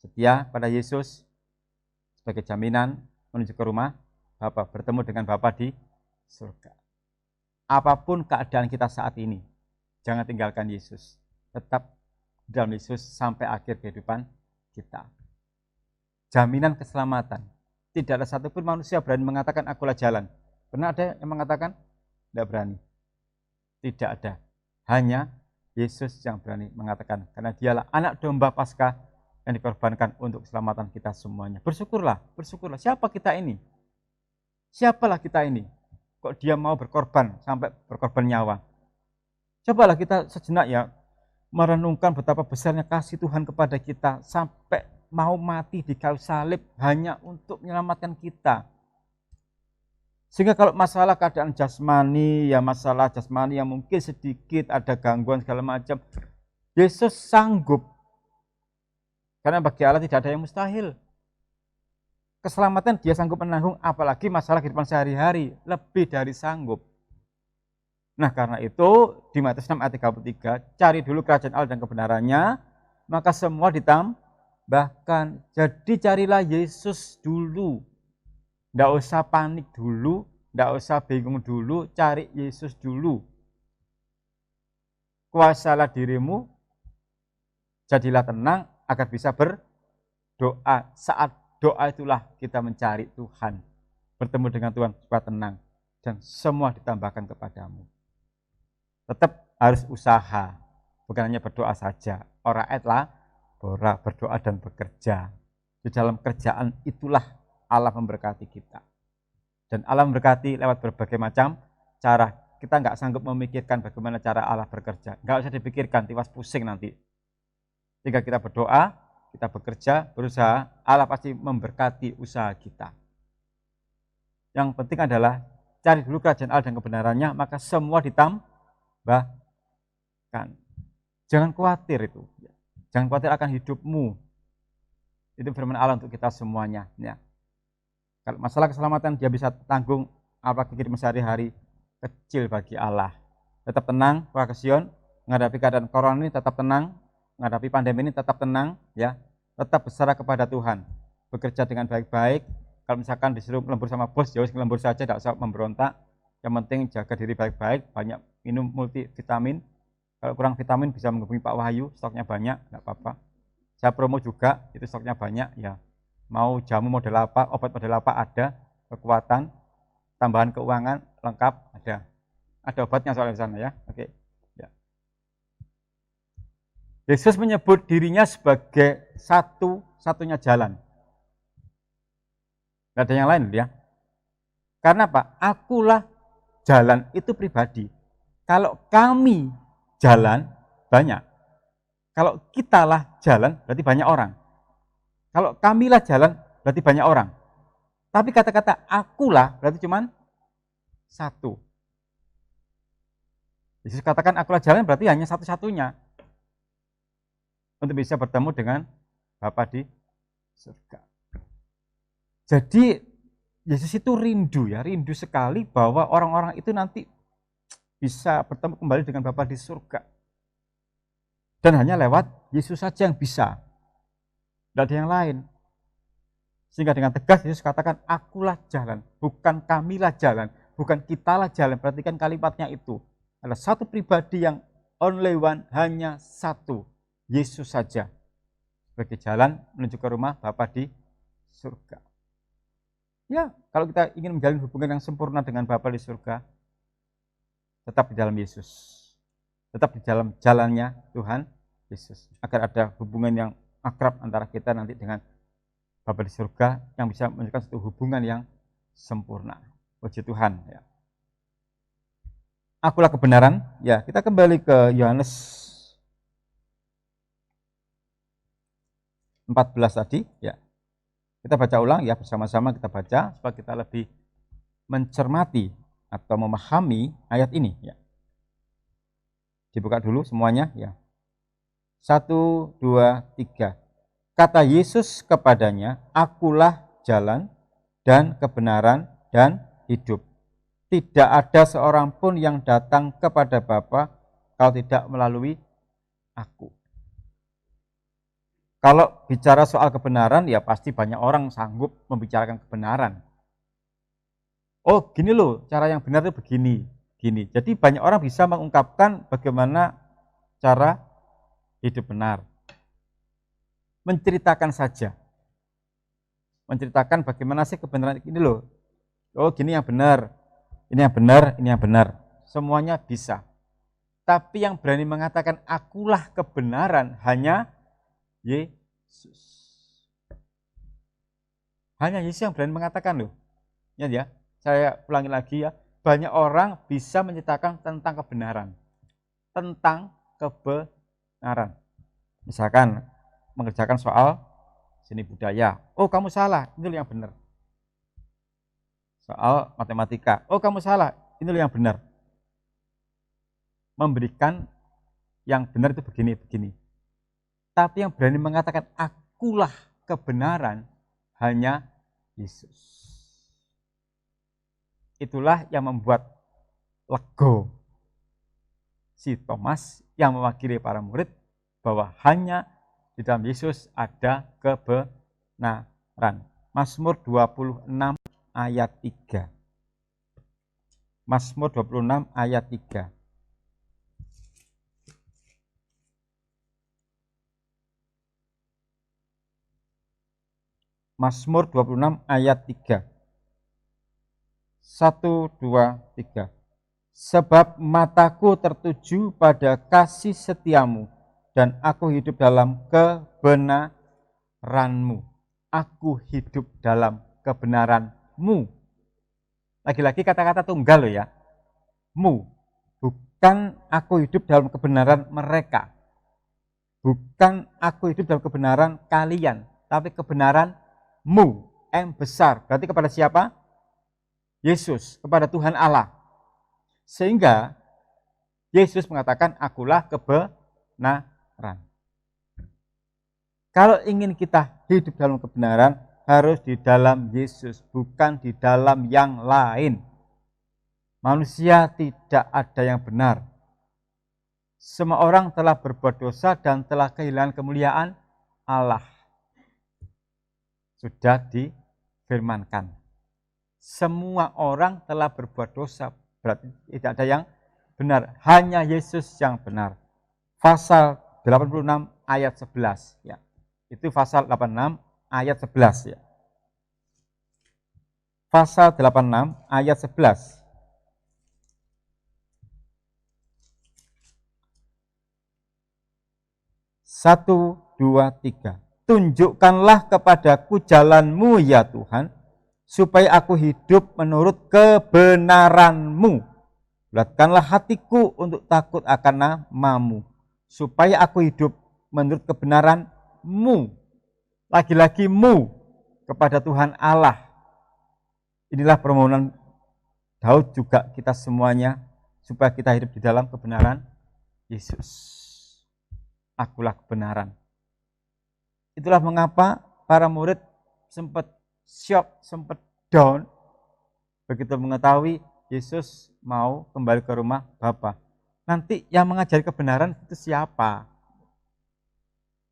setia pada Yesus sebagai jaminan menuju ke rumah Bapa, bertemu dengan Bapa di surga. Apapun keadaan kita saat ini, jangan tinggalkan Yesus. Tetap dalam Yesus sampai akhir kehidupan kita. Jaminan keselamatan. Tidak ada satupun manusia berani mengatakan akulah jalan. Pernah ada yang mengatakan? Tidak berani. Tidak ada. Hanya Yesus yang berani mengatakan. Karena dialah anak domba Paskah yang dikorbankan untuk keselamatan kita semuanya. Bersyukurlah, bersyukurlah. Siapa kita ini? Siapalah kita ini? Kok dia mau berkorban sampai berkorban nyawa? Cobalah kita sejenak ya merenungkan betapa besarnya kasih Tuhan kepada kita sampai mau mati di kayu salib hanya untuk menyelamatkan kita. Sehingga kalau masalah keadaan jasmani, ya masalah jasmani yang mungkin sedikit ada gangguan segala macam, Yesus sanggup. Karena bagi Allah tidak ada yang mustahil. Keselamatan dia sanggup menanggung, apalagi masalah kehidupan sehari-hari, lebih dari sanggup. Nah karena itu di Matius 6 ayat 33, cari dulu kerajaan Allah dan kebenarannya, maka semua ditambahkan. Jadi carilah Yesus dulu. Tidak usah panik dulu, tidak usah bingung dulu, cari Yesus dulu. Kuasalah dirimu, jadilah tenang agar bisa berdoa. Saat doa itulah kita mencari Tuhan, bertemu dengan Tuhan supaya tenang, dan semua ditambahkan kepadamu. Tetap harus usaha, bukan hanya berdoa saja. Ora etlah, berdoa dan bekerja. Di dalam kerjaan itulah Allah memberkati kita. Dan Allah memberkati lewat berbagai macam cara. Kita nggak sanggup memikirkan bagaimana cara Allah bekerja. Nggak usah dipikirkan, tiwas pusing nanti. Jika kita berdoa, kita bekerja, berusaha, Allah pasti memberkati usaha kita. Yang penting adalah cari dulu kerajaan Allah dan kebenarannya, maka semua ditambahkan. Jangan khawatir itu. Jangan khawatir akan hidupmu. Itu firman Allah untuk kita semuanya. Ya. Kalau masalah keselamatan dia bisa tanggung, apalagi kehidupan sehari-hari, kecil bagi Allah. Tetap tenang, Wahai Sion, menghadapi keadaan corona ini tetap tenang, menghadapi pandemi ini tetap tenang, ya. Tetap berserah kepada Tuhan. Bekerja dengan baik-baik. Kalau misalkan disuruh lembur sama bos, jauh lembur saja, tidak usah memberontak. Yang penting jaga diri baik-baik, banyak minum multivitamin. Kalau kurang vitamin bisa menghubungi Pak Wahyu, stoknya banyak, tidak apa-apa. Saya promo juga, itu stoknya banyak, ya. Mau jamu model apa, obat model apa ada, kekuatan, tambahan keuangan lengkap ada. Ada obatnya soalnya di sana ya. Oke. Ya. Yesus menyebut dirinya sebagai satu-satunya jalan. Tidak ada yang lain ya. Karena apa? Akulah jalan itu pribadi. Kalau kami jalan banyak. Kalau kitalah jalan berarti banyak orang. Kalau kamilah jalan, berarti banyak orang. Tapi kata-kata akulah berarti cuma satu. Yesus katakan akulah jalan berarti hanya satu-satunya. Untuk bisa bertemu dengan Bapa di surga. Jadi Yesus itu rindu sekali bahwa orang-orang itu nanti bisa bertemu kembali dengan Bapa di surga. Dan hanya lewat Yesus saja yang bisa. Tidak ada yang lain. Sehingga dengan tegas Yesus katakan, akulah jalan, bukan kamilah jalan, bukan kitalah jalan. Perhatikan kalimatnya itu. Ada satu pribadi yang only one, hanya satu. Yesus saja. Sebagai jalan menuju ke rumah Bapa di surga. Ya, kalau kita ingin menjalin hubungan yang sempurna dengan Bapa di surga, tetap di dalam Yesus. Tetap di dalam jalannya Tuhan Yesus. Agar ada hubungan yang akrab antara kita nanti dengan Bapa di surga yang bisa menunjukkan satu hubungan yang sempurna. Puji Tuhan. Ya. Akulah kebenaran. Ya, kita kembali ke Yohanes 14 tadi. Ya, kita baca ulang ya bersama-sama kita baca supaya kita lebih mencermati atau memahami ayat ini. Ya. Dibuka dulu semuanya. Ya. 1, 2, 3. Kata Yesus kepadanya, akulah jalan dan kebenaran dan hidup. Tidak ada seorang pun yang datang kepada Bapa kalau tidak melalui aku. Kalau bicara soal kebenaran, ya pasti banyak orang sanggup membicarakan kebenaran. oh gini loh, cara yang benar itu begini, gini. Jadi banyak orang bisa mengungkapkan bagaimana cara hidup benar. Menceritakan saja. Menceritakan bagaimana sih kebenaran ini loh. Oh gini yang benar, ini yang benar, ini yang benar. Semuanya bisa. Tapi yang berani mengatakan akulah kebenaran hanya Yesus. Hanya Yesus yang berani mengatakan loh. Ya, saya ulangi lagi ya. Banyak orang bisa menceritakan tentang kebenaran. Tentang kebenaran. Misalkan mengerjakan soal seni budaya. Oh kamu salah, ini yang benar. Soal matematika. Oh kamu salah, ini yang benar. Memberikan yang benar itu begini. Tapi yang berani mengatakan akulah kebenaran hanya Yesus. Itulah yang membuat lego si Thomas yang mewakili para murid bahwa hanya di dalam Yesus ada kebenaran. Mazmur 26 ayat 3. Mazmur 26 ayat 3. Mazmur 26 ayat 3. 1, 2, 3. Sebab mataku tertuju pada kasih setiamu, dan aku hidup dalam kebenaranmu. Aku hidup dalam kebenaranmu. Lagi-lagi kata-kata tunggal loh ya. Mu. Bukan aku hidup dalam kebenaran mereka. Bukan aku hidup dalam kebenaran kalian. Tapi kebenaranmu. M besar. Berarti kepada siapa? Yesus. Kepada Tuhan Allah. Sehingga Yesus mengatakan akulah kebenaran. Kalau ingin kita hidup dalam kebenaran, harus di dalam Yesus, bukan di dalam yang lain. Manusia tidak ada yang benar. Semua orang telah berbuat dosa dan telah kehilangan kemuliaan Allah. Sudah difirmankan. Semua orang telah berbuat dosa, berarti tidak ada yang benar. Hanya Yesus yang benar. Pasal 86 ayat 11 ya. Itu pasal 86 ayat 11 ya. Pasal 86 ayat 11. Satu, dua, tiga. Tunjukkanlah kepadaku jalanmu ya Tuhan, supaya aku hidup menurut kebenaranmu. Bulatkanlah hatiku untuk takut akan namamu, supaya aku hidup menurut kebenaranmu. Lagi-lagi mu kepada Tuhan Allah. Inilah permohonan Daud juga kita semuanya, supaya kita hidup di dalam kebenaran Yesus. Akulah kebenaran. Itulah mengapa para murid sempat shock, sempat down, begitu mengetahui Yesus mau kembali ke rumah Bapa. Nanti yang mengajari kebenaran itu siapa?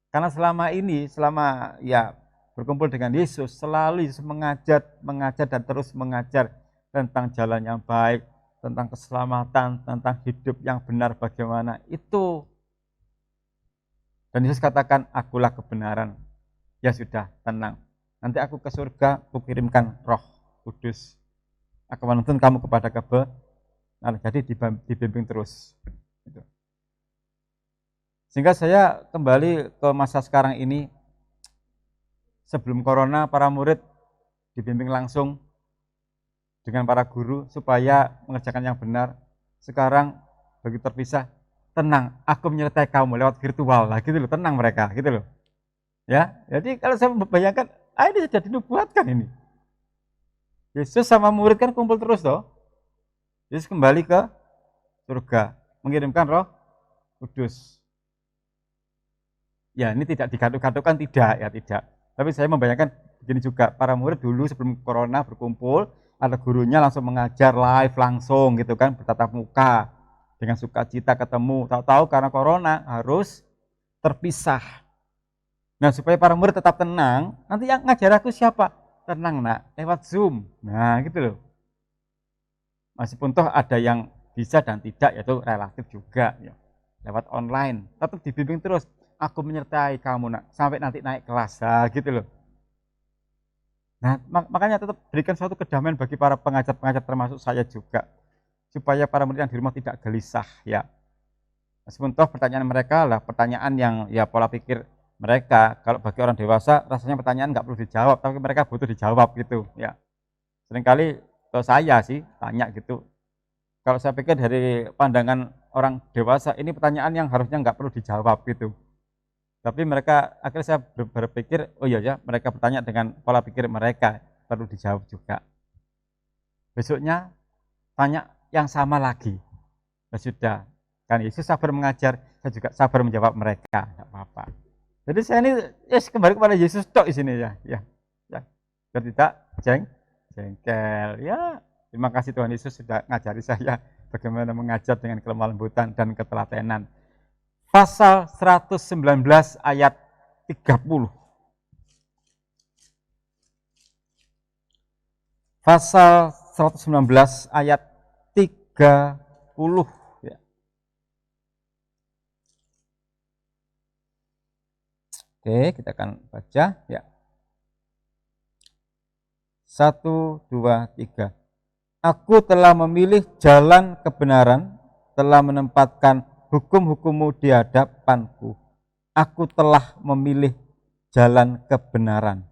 Karena selama ini, selama ya berkumpul dengan Yesus, selalu Yesus mengajar dan terus mengajar tentang jalan yang baik, tentang keselamatan, tentang hidup yang benar bagaimana. Itu. Dan Yesus katakan, akulah kebenaran. Ya sudah, tenang. Nanti aku ke surga, aku kirimkan Roh Kudus. Aku menuntun kamu kepada kebenaran. Jadi dibimbing terus. Sehingga saya kembali ke masa sekarang ini, sebelum corona, para murid dibimbing langsung dengan para guru supaya mengerjakan yang benar. Sekarang begitu terpisah, tenang, aku menyertai kamu lewat virtual lah, gitu loh, tenang mereka, gitu loh. Ya, jadi kalau saya membayangkan, ini sudah dinubuatkan ini. Yesus sama murid kan kumpul terus toh. Yesus kembali ke surga, mengirimkan Roh Kudus. Ya, ini tidak digaduh-gaduhkan, tidak. Tapi saya membayangkan begini juga, para murid dulu sebelum corona berkumpul, ada gurunya langsung mengajar live langsung gitu kan, bertatap muka. Dengan sukacita ketemu, tahu-tahu karena corona harus terpisah. Nah, supaya para murid tetap tenang, nanti yang ngajar aku siapa? Tenang nak, lewat Zoom. Nah, gitu loh. Meskipun toh ada yang bisa dan tidak, yaitu relatif juga ya. Lewat online, tetap dibimbing terus. Aku menyertai kamu nak sampai nanti naik kelas, gitu loh. Nah, makanya tetap berikan suatu kedamaian bagi para pengajar-pengajar termasuk saya juga, supaya para murid yang di rumah tidak gelisah ya. Meskipun toh pertanyaan mereka lah pertanyaan yang ya pola pikir mereka, kalau bagi orang dewasa rasanya pertanyaan nggak perlu dijawab, tapi mereka butuh dijawab gitu ya. Seringkali ke saya sih tanya gitu. Kalau saya pikir dari pandangan orang dewasa ini pertanyaan yang harusnya nggak perlu dijawab gitu. Tapi mereka akhirnya saya berpikir, oh iya ya, mereka bertanya dengan pola pikir mereka, perlu dijawab juga. Besoknya tanya yang sama lagi. Ya sudah, kan Yesus sabar mengajar, saya juga sabar menjawab mereka, tidak apa-apa. Jadi saya ini kembali kepada Yesus tok di sini ya, ya, biar tidak jengkel. Ya, terima kasih Tuhan Yesus sudah ngajari saya bagaimana mengajar dengan kelemah lembutan dan ketelatenan. Pasal 119 ayat 30. Pasal 119 ayat 30 ya. Oke, kita akan baca ya. 1, 2, 3. Aku telah memilih jalan kebenaran, telah menempatkan hukum-hukummu di hadapanku. Aku telah memilih jalan kebenaran.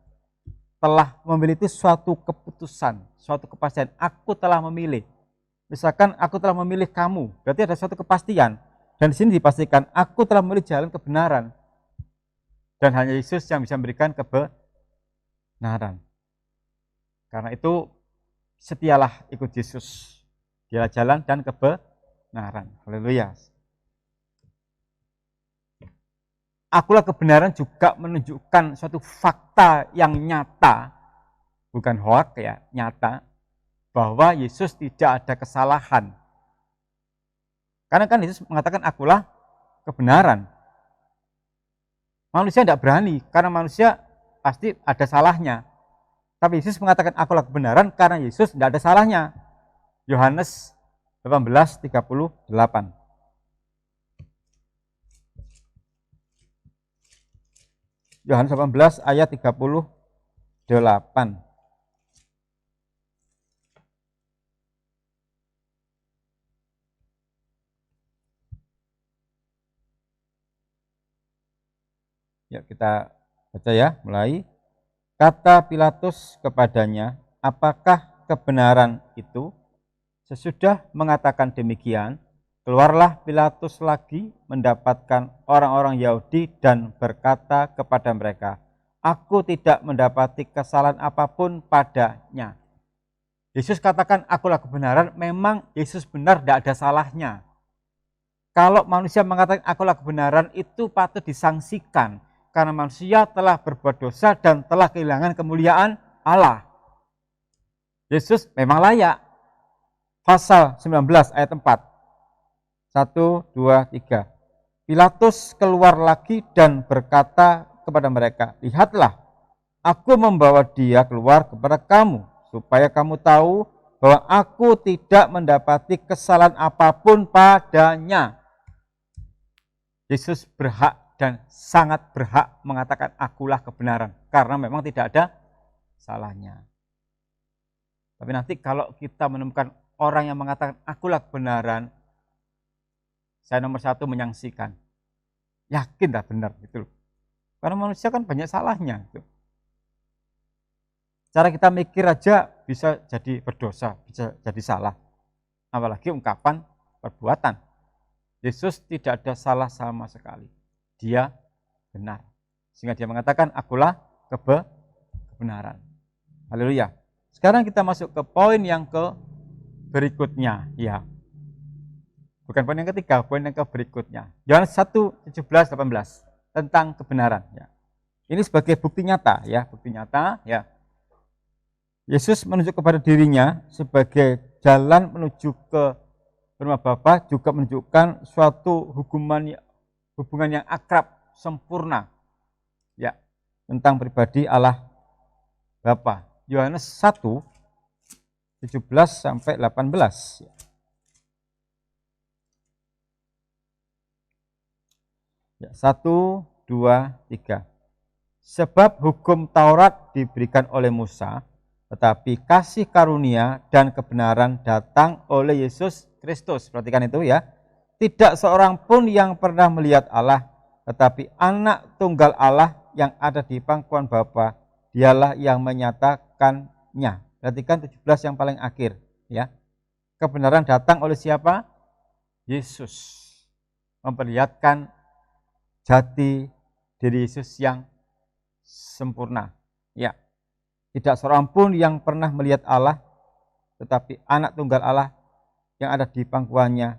Telah memilih itu suatu keputusan, suatu kepastian. Aku telah memilih. Misalkan aku telah memilih kamu, berarti ada suatu kepastian. Dan di sini dipastikan, aku telah memilih jalan kebenaran. Dan hanya Yesus yang bisa memberikan kebenaran. Karena itu, setialah ikut Yesus. Dialah jalan dan kebenaran. Haleluya. Akulah kebenaran juga menunjukkan suatu fakta yang nyata, bukan hoak ya, nyata, bahwa Yesus tidak ada kesalahan. Karena kan Yesus mengatakan akulah kebenaran. Manusia tidak berani, karena manusia pasti ada salahnya. Tapi Yesus mengatakan akulah kebenaran karena Yesus tidak ada salahnya. Yohanes 18:38. Yohanes 18 ayat 38. Ya, kita baca ya, mulai. Kata Pilatus kepadanya, apakah kebenaran itu? Sesudah mengatakan demikian, keluarlah Pilatus lagi mendapatkan orang-orang Yahudi dan berkata kepada mereka, aku tidak mendapati kesalahan apapun padanya. Yesus katakan akulah kebenaran, memang Yesus benar, tidak ada salahnya. Kalau manusia mengatakan akulah kebenaran, itu patut disangsikan. Karena manusia telah berbuat dosa dan telah kehilangan kemuliaan Allah. Yesus memang layak. Pasal 19 ayat 4. 1, 2, 3. Pilatus keluar lagi dan berkata kepada mereka, lihatlah, aku membawa dia keluar kepada kamu, supaya kamu tahu bahwa aku tidak mendapati kesalahan apapun padanya. Yesus berhak dan sangat berhak mengatakan akulah kebenaran, karena memang tidak ada salahnya. Tapi nanti kalau kita menemukan orang yang mengatakan akulah kebenaran, saya nomor 1 menyangsikan. Yakin dah benar gitu. Karena manusia kan banyak salahnya. Gitu. Cara kita mikir aja bisa jadi berdosa, bisa jadi salah. Apalagi ungkapan perbuatan. Yesus tidak ada salah sama sekali. Dia benar. Sehingga dia mengatakan akulah kebenaran. Haleluya. Sekarang kita masuk ke poin yang berikutnya, ya. Bukan poin yang ketiga, poin yang berikutnya. Yohanes 1:17-18 tentang kebenaran, ya. Ini sebagai bukti nyata, ya, bukti nyata, ya. Yesus menunjuk kepada dirinya sebagai jalan menuju ke rumah Bapa, juga menunjukkan suatu hubungan yang akrab, sempurna, ya, tentang pribadi Allah Bapa. Yohanes 1 17 sampai 18. Ya, 1, 2, 3. Sebab hukum Taurat diberikan oleh Musa, tetapi kasih karunia dan kebenaran datang oleh Yesus Kristus. Perhatikan itu ya. Tidak seorang pun yang pernah melihat Allah, tetapi anak tunggal Allah yang ada di pangkuan Bapa, dialah yang menyatakannya. Perhatikan 17 yang paling akhir ya. Kebenaran datang oleh siapa? Yesus. Memperlihatkan jati diri Yesus yang sempurna. Ya. Tidak seorang pun yang pernah melihat Allah, tetapi anak tunggal Allah yang ada di pangkuannya,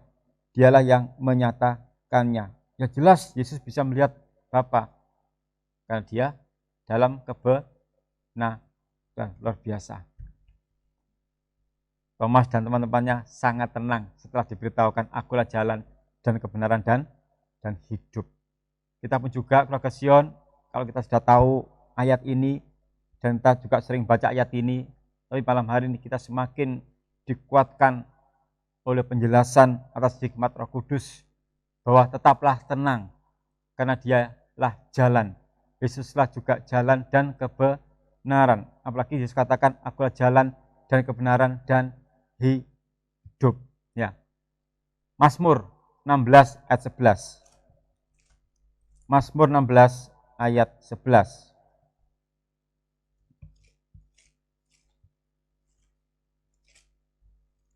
dialah yang menyatakannya. Ya jelas Yesus bisa melihat Bapa, karena dia dalam kebenaran luar biasa. Thomas dan teman-temannya sangat tenang setelah diberitahukan akulah jalan dan kebenaran dan hidup. Kita pun juga keluarga Sion, kalau kita sudah tahu ayat ini, dan kita juga sering baca ayat ini, tapi malam hari ini kita semakin dikuatkan oleh penjelasan atas hikmat Roh Kudus, bahwa tetaplah tenang, karena dialah jalan. Yesuslah juga jalan dan kebenaran. Apalagi Yesus katakan, akulah jalan dan kebenaran dan hidup. Ya. Mazmur 16 ayat 11. Mazmur 16 ayat 11.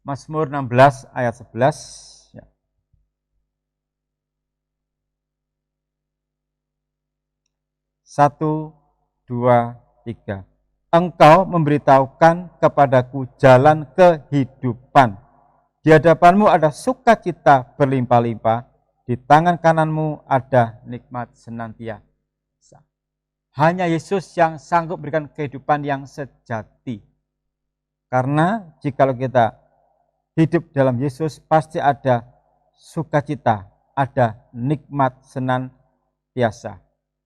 Mazmur 16 ayat 11. Ya. 1, 2, 3. Engkau memberitahukan kepadaku jalan kehidupan. Di hadapanmu ada sukacita berlimpah-limpah, di tangan kananmu ada nikmat senantiasa. Hanya Yesus yang sanggup berikan kehidupan yang sejati. Karena jikalau kita hidup dalam Yesus, pasti ada sukacita, ada nikmat senantiasa.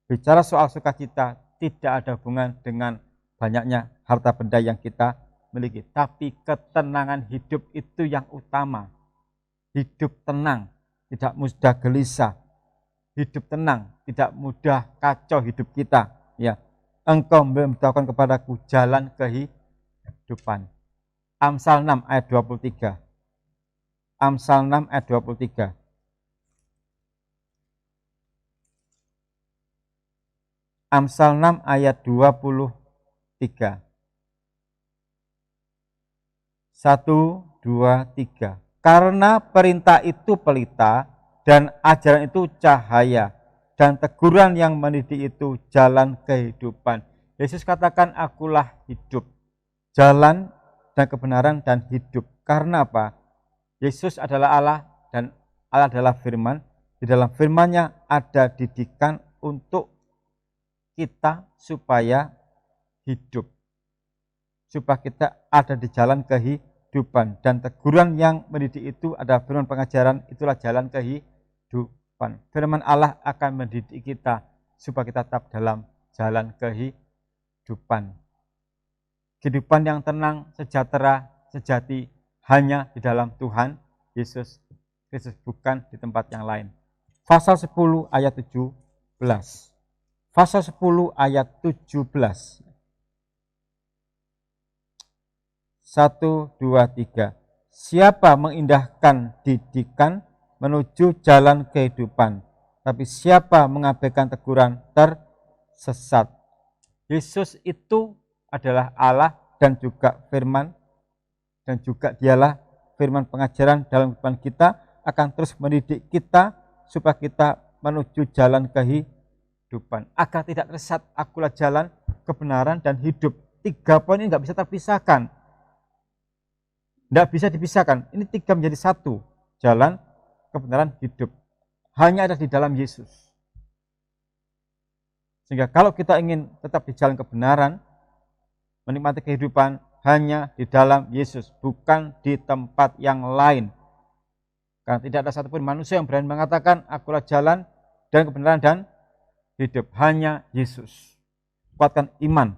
Bicara soal sukacita, tidak ada hubungan dengan banyaknya harta benda yang kita miliki. Tapi ketenangan hidup itu yang utama. Hidup tenang, tidak mudah gelisah. Hidup tenang, tidak mudah kacau hidup kita. Ya, engkau memberitahukan kepadaku jalan kehidupan. Amsal 6 ayat 23. Amsal 6 ayat 23. Amsal 6 ayat 23. 1, 2, 3. Karena perintah itu pelita dan ajaran itu cahaya dan teguran yang mendidik itu jalan kehidupan. Yesus katakan, akulah hidup, jalan dan kebenaran dan hidup. Karena apa? Yesus adalah Allah dan Allah adalah firman. Di dalam firman-Nya ada didikan untuk kita supaya hidup. Supaya kita ada di jalan kehidupan. Dan teguran yang mendidik itu ada firman pengajaran, itulah jalan kehidupan. Firman Allah akan mendidik kita supaya kita tetap dalam jalan kehidupan. Kehidupan yang tenang, sejahtera, sejati hanya di dalam Tuhan Yesus Kristus, bukan di tempat yang lain. Pasal 10 ayat 17. Pasal 10 ayat 17. 1, 2, 3. Siapa mengindahkan didikan menuju jalan kehidupan, tapi siapa mengabaikan teguran tersesat. Yesus itu adalah Allah dan juga firman, dan juga dialah firman pengajaran dalam kehidupan kita, akan terus mendidik kita supaya kita menuju jalan kehidupan. Agar tidak tersesat, akulah jalan, kebenaran, dan hidup. 3 poin ini nggak bisa terpisahkan. Tidak bisa dipisahkan. Ini 3 menjadi 1. Jalan, kebenaran, hidup. Hanya ada di dalam Yesus. Sehingga kalau kita ingin tetap di jalan kebenaran, menikmati kehidupan, hanya di dalam Yesus, bukan di tempat yang lain. Karena tidak ada satupun manusia yang berani mengatakan, akulah jalan dan kebenaran dan hidup. Hanya Yesus. Kuatkan iman.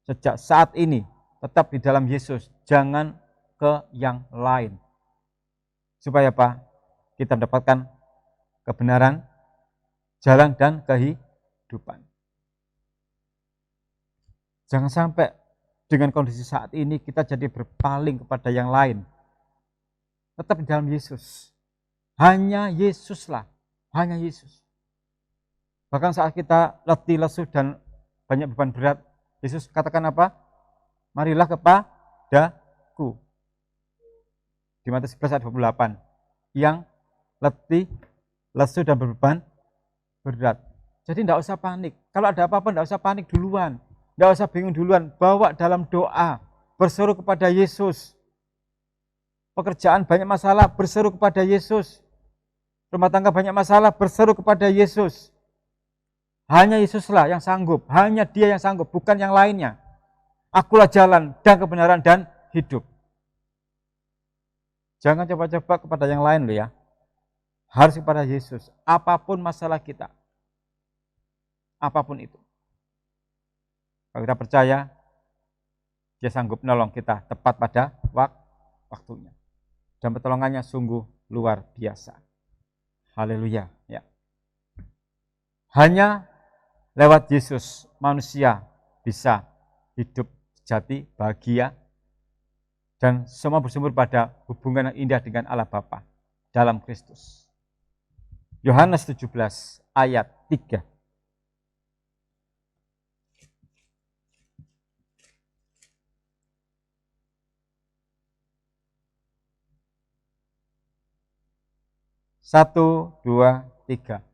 Sejak saat ini, tetap di dalam Yesus. jangan ke yang lain. Supaya apa? Kita mendapatkan kebenaran, jalan dan kehidupan. Jangan sampai dengan kondisi saat ini kita jadi berpaling kepada yang lain. Tetap di dalam Yesus. Hanya Yesuslah, hanya Yesus. Bahkan saat kita letih, lesu dan banyak beban berat, Yesus katakan apa? Marilah kepadaku. Di Matius 11 ayat 28. Yang letih, lesu dan berbeban berat. Jadi tidak usah panik. Kalau ada apa-apa tidak usah panik duluan. Tidak usah bingung duluan. Bawa dalam doa. Berseru kepada Yesus. Pekerjaan banyak masalah, berseru kepada Yesus. Rumah tangga banyak masalah, berseru kepada Yesus. Hanya Yesuslah yang sanggup. Hanya Dia yang sanggup, bukan yang lainnya. Akulah jalan dan kebenaran dan hidup. Jangan coba-coba kepada yang lain loh ya. Harus kepada Yesus. Apapun masalah kita. Apapun itu. Kalau kita percaya, Dia sanggup menolong kita tepat pada waktunya. Dan pertolongannya sungguh luar biasa. Haleluya. Ya. Hanya lewat Yesus manusia bisa hidup sejati, bahagia, dan semua bersumber pada hubungan yang indah dengan Allah Bapa dalam Kristus. Yohanes 17 ayat 3. Satu, dua, tiga.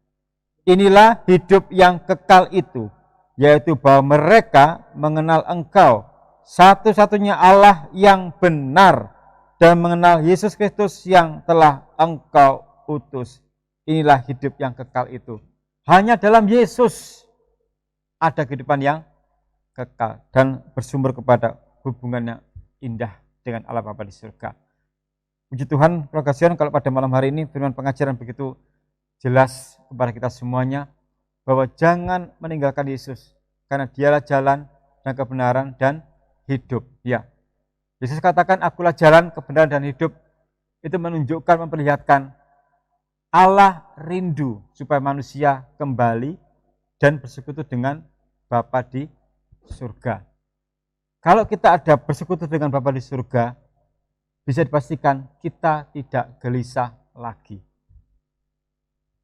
Inilah hidup yang kekal itu, yaitu bahwa mereka mengenal Engkau, satu-satunya Allah yang benar, dan mengenal Yesus Kristus yang telah Engkau utus. Inilah hidup yang kekal itu. Hanya dalam Yesus ada kehidupan yang kekal dan bersumber kepada hubungan yang indah dengan Allah Bapa di surga. Puji Tuhan, kasihan kalau pada malam hari ini firman pengajaran begitu jelas kepada kita semuanya bahwa jangan meninggalkan Yesus karena Dialah jalan dan kebenaran dan hidup. Ya, Yesus katakan, akulah jalan, kebenaran dan hidup. Itu menunjukkan, memperlihatkan Allah rindu supaya manusia kembali dan bersekutu dengan Bapa di surga. Kalau kita ada bersekutu dengan Bapa di surga, bisa dipastikan kita tidak gelisah lagi.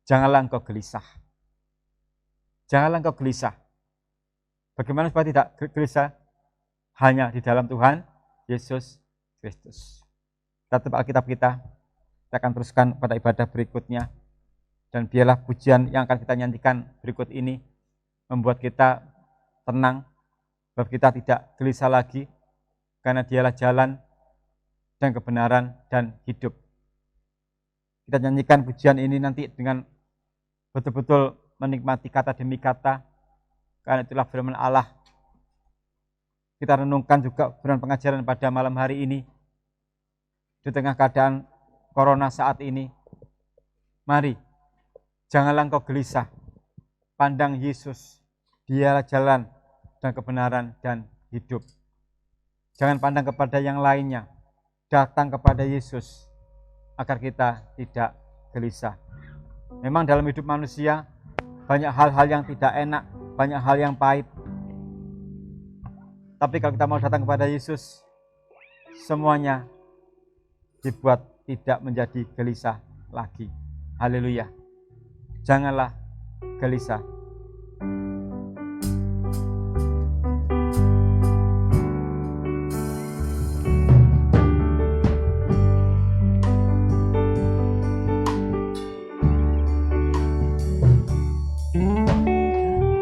Janganlah engkau gelisah. Janganlah engkau gelisah. Bagaimana supaya tidak gelisah? Hanya di dalam Tuhan Yesus Kristus. Kita tutup Alkitab kita akan teruskan pada ibadah berikutnya. Dan biarlah pujian yang akan kita nyanyikan berikut ini membuat kita tenang, membuat kita tidak gelisah lagi, karena Dialah jalan dan kebenaran dan hidup. Kita nyanyikan pujian ini nanti dengan betul-betul menikmati kata demi kata, karena itulah firman Allah. Kita renungkan juga firman pengajaran pada malam hari ini, di tengah keadaan corona saat ini. Mari, janganlah engkau gelisah, pandang Yesus, Dialah jalan dan kebenaran dan hidup. Jangan pandang kepada yang lainnya, datang kepada Yesus agar kita tidak gelisah. Memang dalam hidup manusia banyak hal-hal yang tidak enak, banyak hal yang pahit. Tapi kalau kita mau datang kepada Yesus, semuanya dibuat tidak menjadi gelisah lagi. Haleluya. Janganlah gelisah.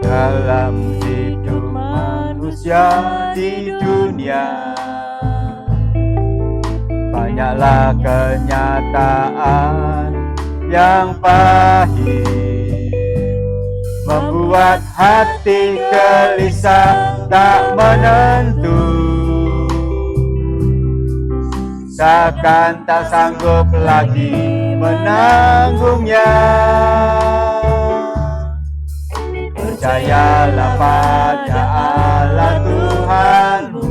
Dalam hidup manusia di dunia, banyaklah kenyataan yang pahit, membuat hati gelisah tak menentu, seakan tak sanggup lagi menanggungnya. Percayalah pada Allah Tuhanmu.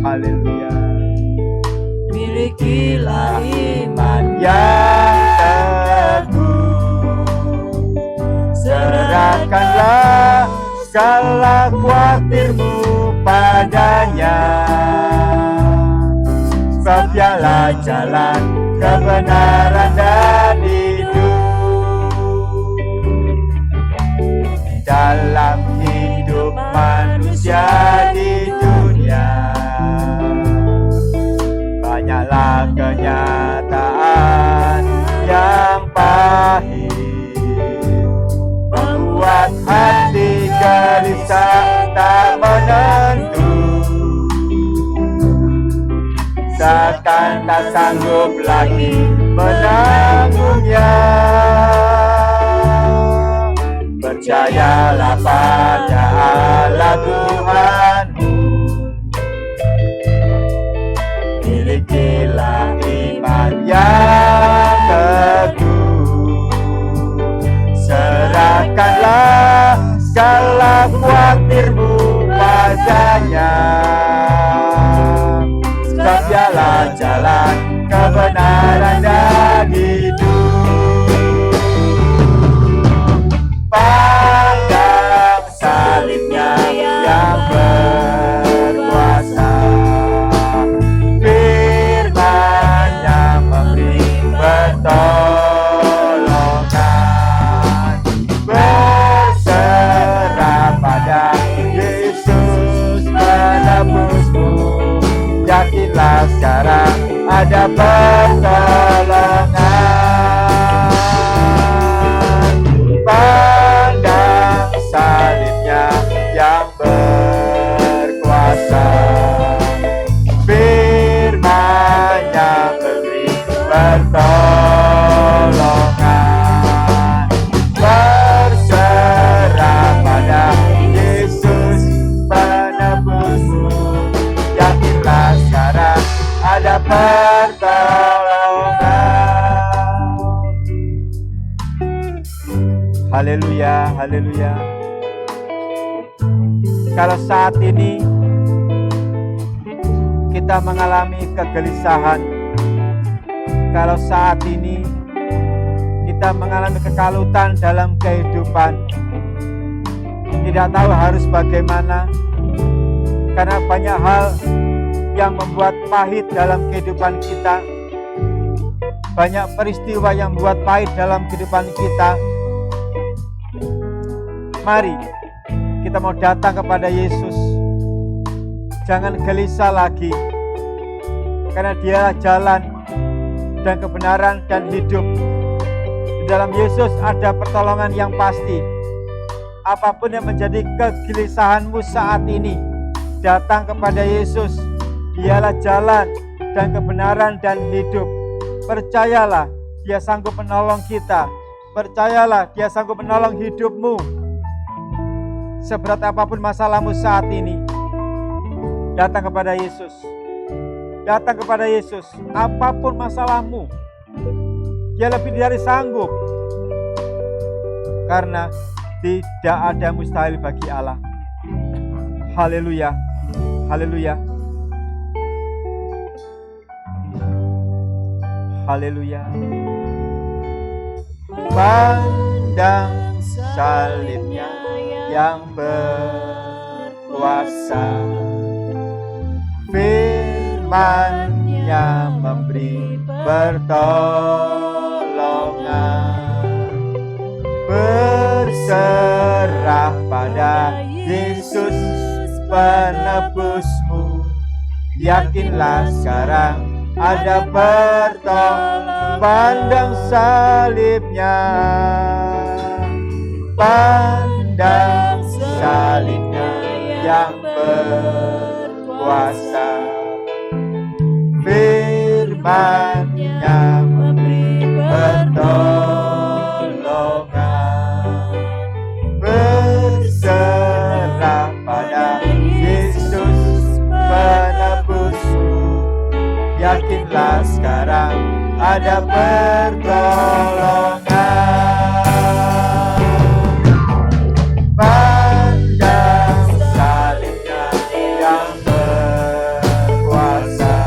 Haleluya. iman yang teguh. Serahkanlah segala khawatirmu padanya, sebab dialah jalan kebenaran dan hidup. Dalam hidup manusia di dunia, banyaklah kenyataan yang pahit, membuat hati gelisah tak menentu. Seakan tak sanggup lagi menanggungnya. Percayalah pada Allah Tuhanmu, milikilah iman yang teguh. Serahkanlah segala khawatirmu padanya, sebab dialah jalan kebenaran dan hidup. Pandang salibnya yang berkuasa, firman yang memberi pertolongan. Berserah pada Yesus penebusmu, yakinlah sekarang ada pertolongan. Pandang salibnya yang berkuasa, firman yang memberi pertolongan. Berserah pada Yesus penebusmu, yakinlah sekarang ada pertolongan. Haleluya, haleluya. Kalau saat ini kita mengalami kegelisahan, kalau saat ini kita mengalami kekalutan dalam kehidupan, tidak tahu harus bagaimana, karena banyak hal yang membuat pahit dalam kehidupan kita, banyak peristiwa yang membuat pahit dalam kehidupan kita. Mari kita mau datang kepada Yesus. Jangan gelisah lagi, karena Dia jalan dan kebenaran dan hidup. Di dalam Yesus ada pertolongan yang pasti. Apapun yang menjadi kegelisahanmu saat ini, datang kepada Yesus. Dialah jalan dan kebenaran dan hidup. Percayalah, Dia sanggup menolong kita. Percayalah, Dia sanggup menolong hidupmu. Seberat apapun masalahmu saat ini, datang kepada Yesus. Datang kepada Yesus. Apapun masalahmu, Dia lebih dari sanggup. Karena tidak ada mustahil bagi Allah. Haleluya. Haleluya. Haleluya. Pandang salibnya yang berkuasa, firman-Nya memberi pertolongan. Berserah pada Yesus penebusmu, yakinlah sekarang ada pertolongan. Pandang salibnya, pandang salibnya yang berkuasa, firman-Nya memberi pertolongan. Berserah pada Yesus penebusmu, yakinlah sekarang ada pertolongan. Pandang salibnya yang berkuasa,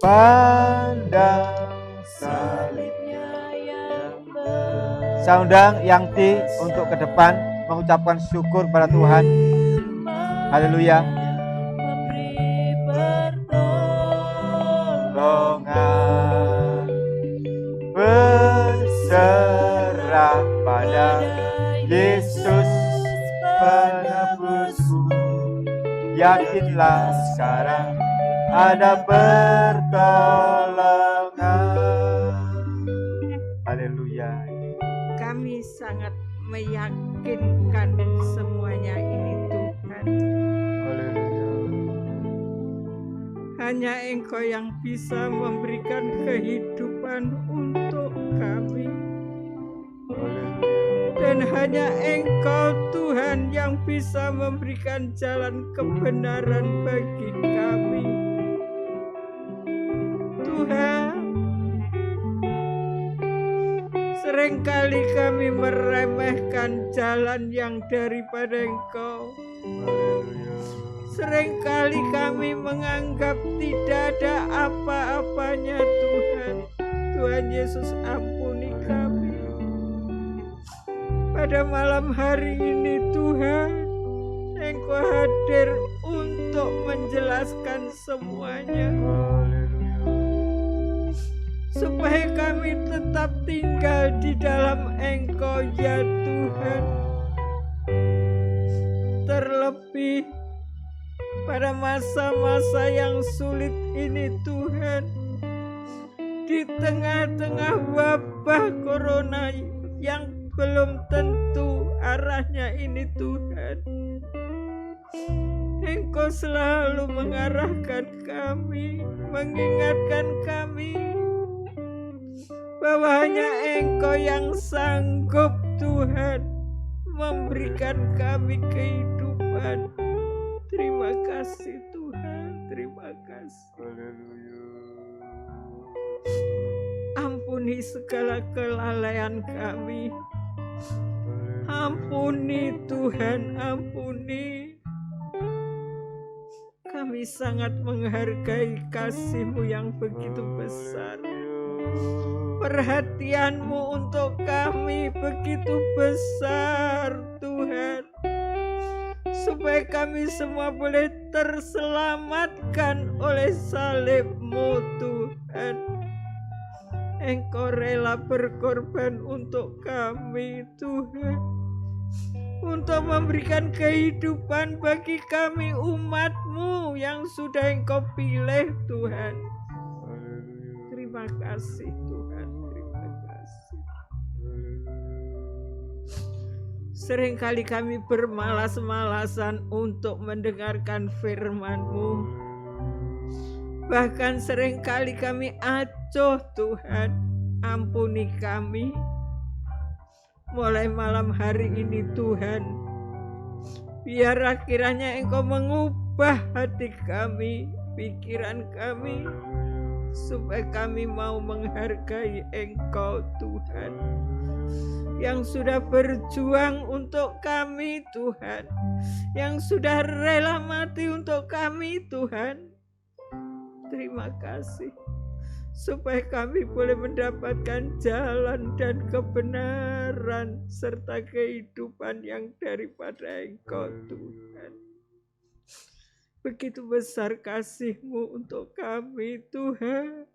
pandang salibnya yang saya undang Yangti untuk ke depan mengucapkan syukur pada Tuhan. Haleluya. Memberi pertolongan, berserah pada Yesus penebusku. Yakinlah sekarang ada pertolongan. Haleluya. Kami sangat meyakinkan semuanya ini Tuhan. Haleluya. Hanya Engkau yang bisa memberikan kehidupan untuk kami. Dan hanya Engkau Tuhan yang bisa memberikan jalan kebenaran bagi kami. Tuhan, seringkali kami meremehkan jalan yang daripada Engkau. Seringkali kami menganggap tidak ada apa-apanya Tuhan. Tuhan Yesus, ampuni kami. Pada malam hari ini Tuhan, Engkau hadir untuk menjelaskan semuanya. Supaya kami tetap tinggal di dalam Engkau ya Tuhan. Terlebih pada masa-masa yang sulit ini Tuhan, di tengah-tengah wabah corona yang belum tentu arahnya ini Tuhan, Engkau selalu mengarahkan kami, mengingatkan kami bahwa hanya Engkau yang sanggup Tuhan memberikan kami kehidupan. Terima kasih Tuhan, terima kasih. Ampuni segala kelalaian kami. Ampuni Tuhan, ampuni. Kami sangat menghargai kasih-Mu yang begitu besar. Perhatian-Mu untuk kami begitu besar Tuhan. Supaya kami semua boleh terselamatkan oleh salib-Mu Tuhan. Engkau rela berkorban untuk kami Tuhan, untuk memberikan kehidupan bagi kami umat-Mu yang sudah Engkau pilih Tuhan. Terima kasih Tuhan, terima kasih. Seringkali kami bermalas-malasan untuk mendengarkan firman-Mu. Bahkan seringkali kami acuh Tuhan, ampuni kami. Mulai malam hari ini Tuhan, biarlah kiranya Engkau mengubah hati kami, pikiran kami, supaya kami mau menghargai Engkau Tuhan, yang sudah berjuang untuk kami Tuhan, yang sudah rela mati untuk kami Tuhan. Terima kasih, supaya kami boleh mendapatkan jalan dan kebenaran serta kehidupan yang daripada Engkau Tuhan. Begitu besar kasih-Mu untuk kami Tuhan.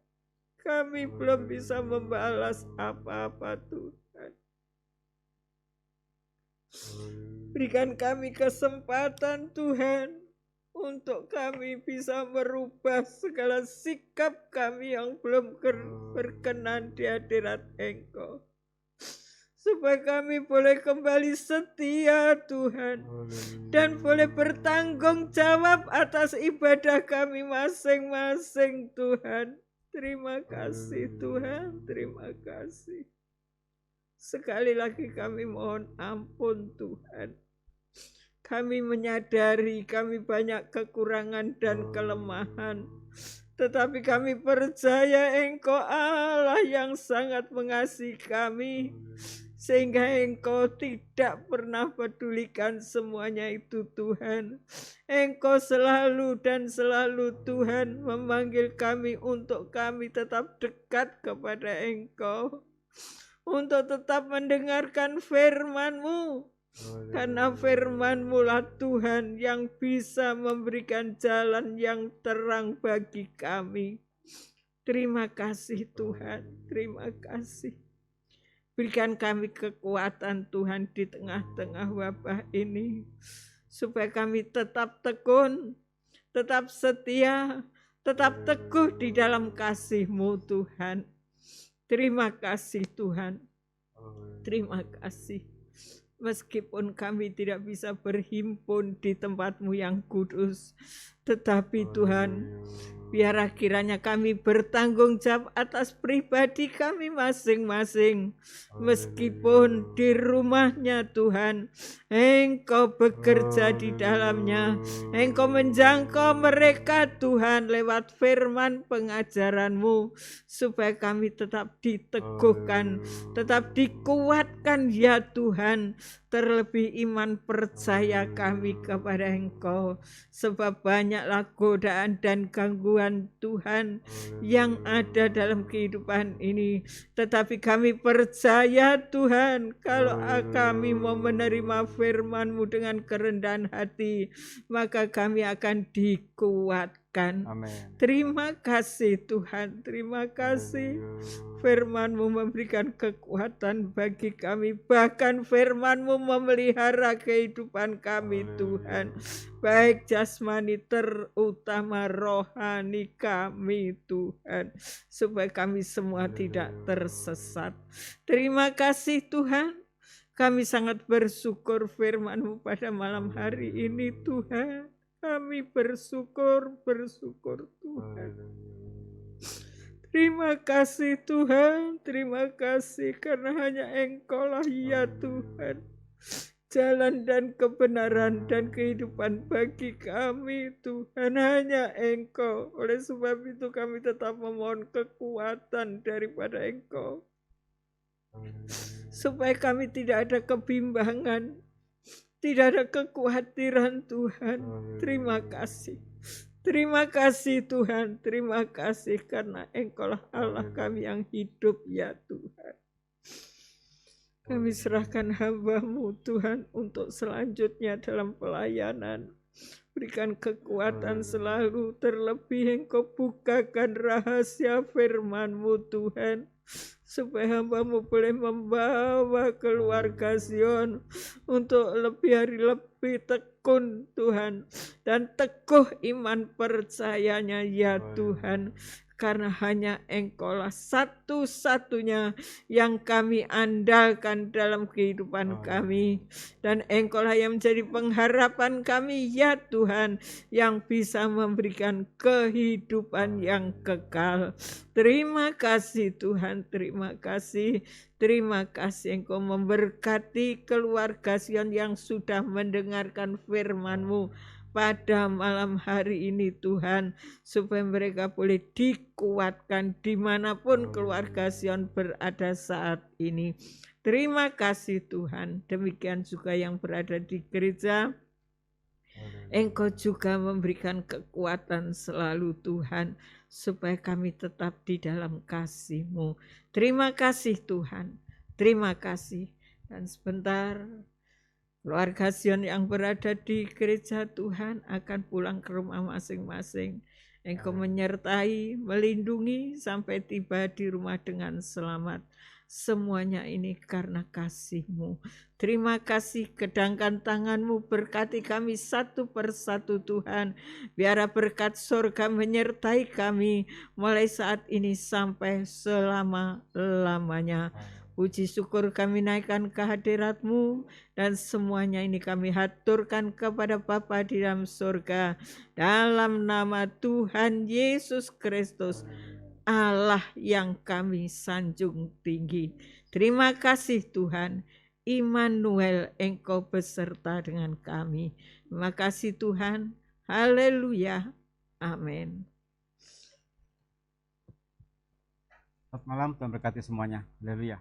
Kami belum bisa membalas apa-apa Tuhan. Berikan kami kesempatan Tuhan, untuk kami bisa merubah segala sikap kami yang belum berkenan di hadirat Engkau. Supaya kami boleh kembali setia Tuhan, dan boleh bertanggung jawab atas ibadah kami masing-masing Tuhan. Terima kasih Tuhan, terima kasih. Sekali lagi kami mohon ampun Tuhan. Kami menyadari kami banyak kekurangan dan kelemahan. Tetapi kami percaya Engkau Allah yang sangat mengasihi kami. sehingga Engkau tidak pernah pedulikan semuanya itu Tuhan. Engkau selalu dan selalu Tuhan memanggil kami untuk kami tetap dekat kepada Engkau, untuk tetap mendengarkan firman-Mu. Karena firman-Mu lah Tuhan yang bisa memberikan jalan yang terang bagi kami. Terima kasih Tuhan, terima kasih. Berikan kami kekuatan Tuhan di tengah-tengah wabah ini, supaya kami tetap tekun, tetap setia, tetap teguh di dalam kasih-Mu Tuhan. Terima kasih Tuhan, terima kasih. Meskipun kami tidak bisa berhimpun di tempat-Mu yang kudus, tetapi Tuhan, biarlah kiranya kami bertanggung jawab atas pribadi kami masing-masing. Meskipun di rumahnya Tuhan, Engkau bekerja di dalamnya. Engkau menjangkau mereka Tuhan lewat firman pengajaran-Mu, supaya kami tetap diteguhkan, tetap dikuatkan ya Tuhan. Terlebih iman percaya kami kepada Engkau, sebab banyaklah godaan dan gangguan Tuhan yang ada dalam kehidupan ini. Tetapi kami percaya Tuhan, kalau kami mau menerima firman-Mu dengan kerendahan hati, maka kami akan dikuatkan. Amin. Terima kasih Tuhan, terima kasih. Firman-Mu memberikan kekuatan bagi kami, bahkan firman-Mu memelihara kehidupan kami Tuhan, baik jasmani terutama rohani kami Tuhan, supaya kami semua tidak tersesat. Terima kasih Tuhan, kami sangat bersyukur firman-Mu pada malam hari ini Tuhan. Kami bersyukur Tuhan. Terima kasih Tuhan, terima kasih karena hanya Engkau lah ya Tuhan, jalan dan kebenaran dan kehidupan bagi kami Tuhan, hanya Engkau. Oleh sebab itu kami tetap memohon kekuatan daripada Engkau, supaya kami tidak ada kebimbangan, tidak ada kekhawatiran Tuhan. Terima kasih. Terima kasih Tuhan, terima kasih karena Engkau lah Allah kami yang hidup ya Tuhan. Kami serahkan hamba-Mu Tuhan untuk selanjutnya dalam pelayanan. Berikan kekuatan selalu, terlebih Engkau bukakan rahasia firman-Mu Tuhan, supaya hamba-Mu boleh membawa keluarga Zion untuk lebih hari lebih tekun Tuhan, dan teguh iman percayanya ya Tuhan, karena hanya Engkau lah satu-satunya yang kami andalkan dalam kehidupan kami, dan Engkau lah yang menjadi pengharapan kami ya Tuhan, yang bisa memberikan kehidupan yang kekal. Terima kasih Tuhan, terima kasih. Terima kasih Engkau memberkati keluarga Sion yang sudah mendengarkan firman-Mu pada malam hari ini Tuhan, supaya mereka boleh dikuatkan dimanapun keluarga Sion berada saat ini. Terima kasih Tuhan. Demikian juga yang berada di gereja, Engkau juga memberikan kekuatan selalu Tuhan, supaya kami tetap di dalam kasih-Mu. Terima kasih Tuhan, terima kasih. Dan sebentar keluarga Sion yang berada di gereja Tuhan akan pulang ke rumah masing-masing. Engkau menyertai, melindungi sampai tiba di rumah dengan selamat. Semuanya ini karena kasih-Mu. Terima kasih, kedangkan tangan-Mu, berkati kami satu persatu Tuhan. Biar berkat surga menyertai kami mulai saat ini sampai selama-lamanya. Puji syukur kami naikkan ke hadirat-Mu, dan semuanya ini kami haturkan kepada Bapa di dalam surga. Dalam nama Tuhan Yesus Kristus, Allah yang kami sanjung tinggi. Terima kasih Tuhan. Immanuel, Engkau beserta dengan kami. Terima kasih Tuhan. Haleluya. Amin. Selamat malam, Tuhan berkati semuanya. Haleluya.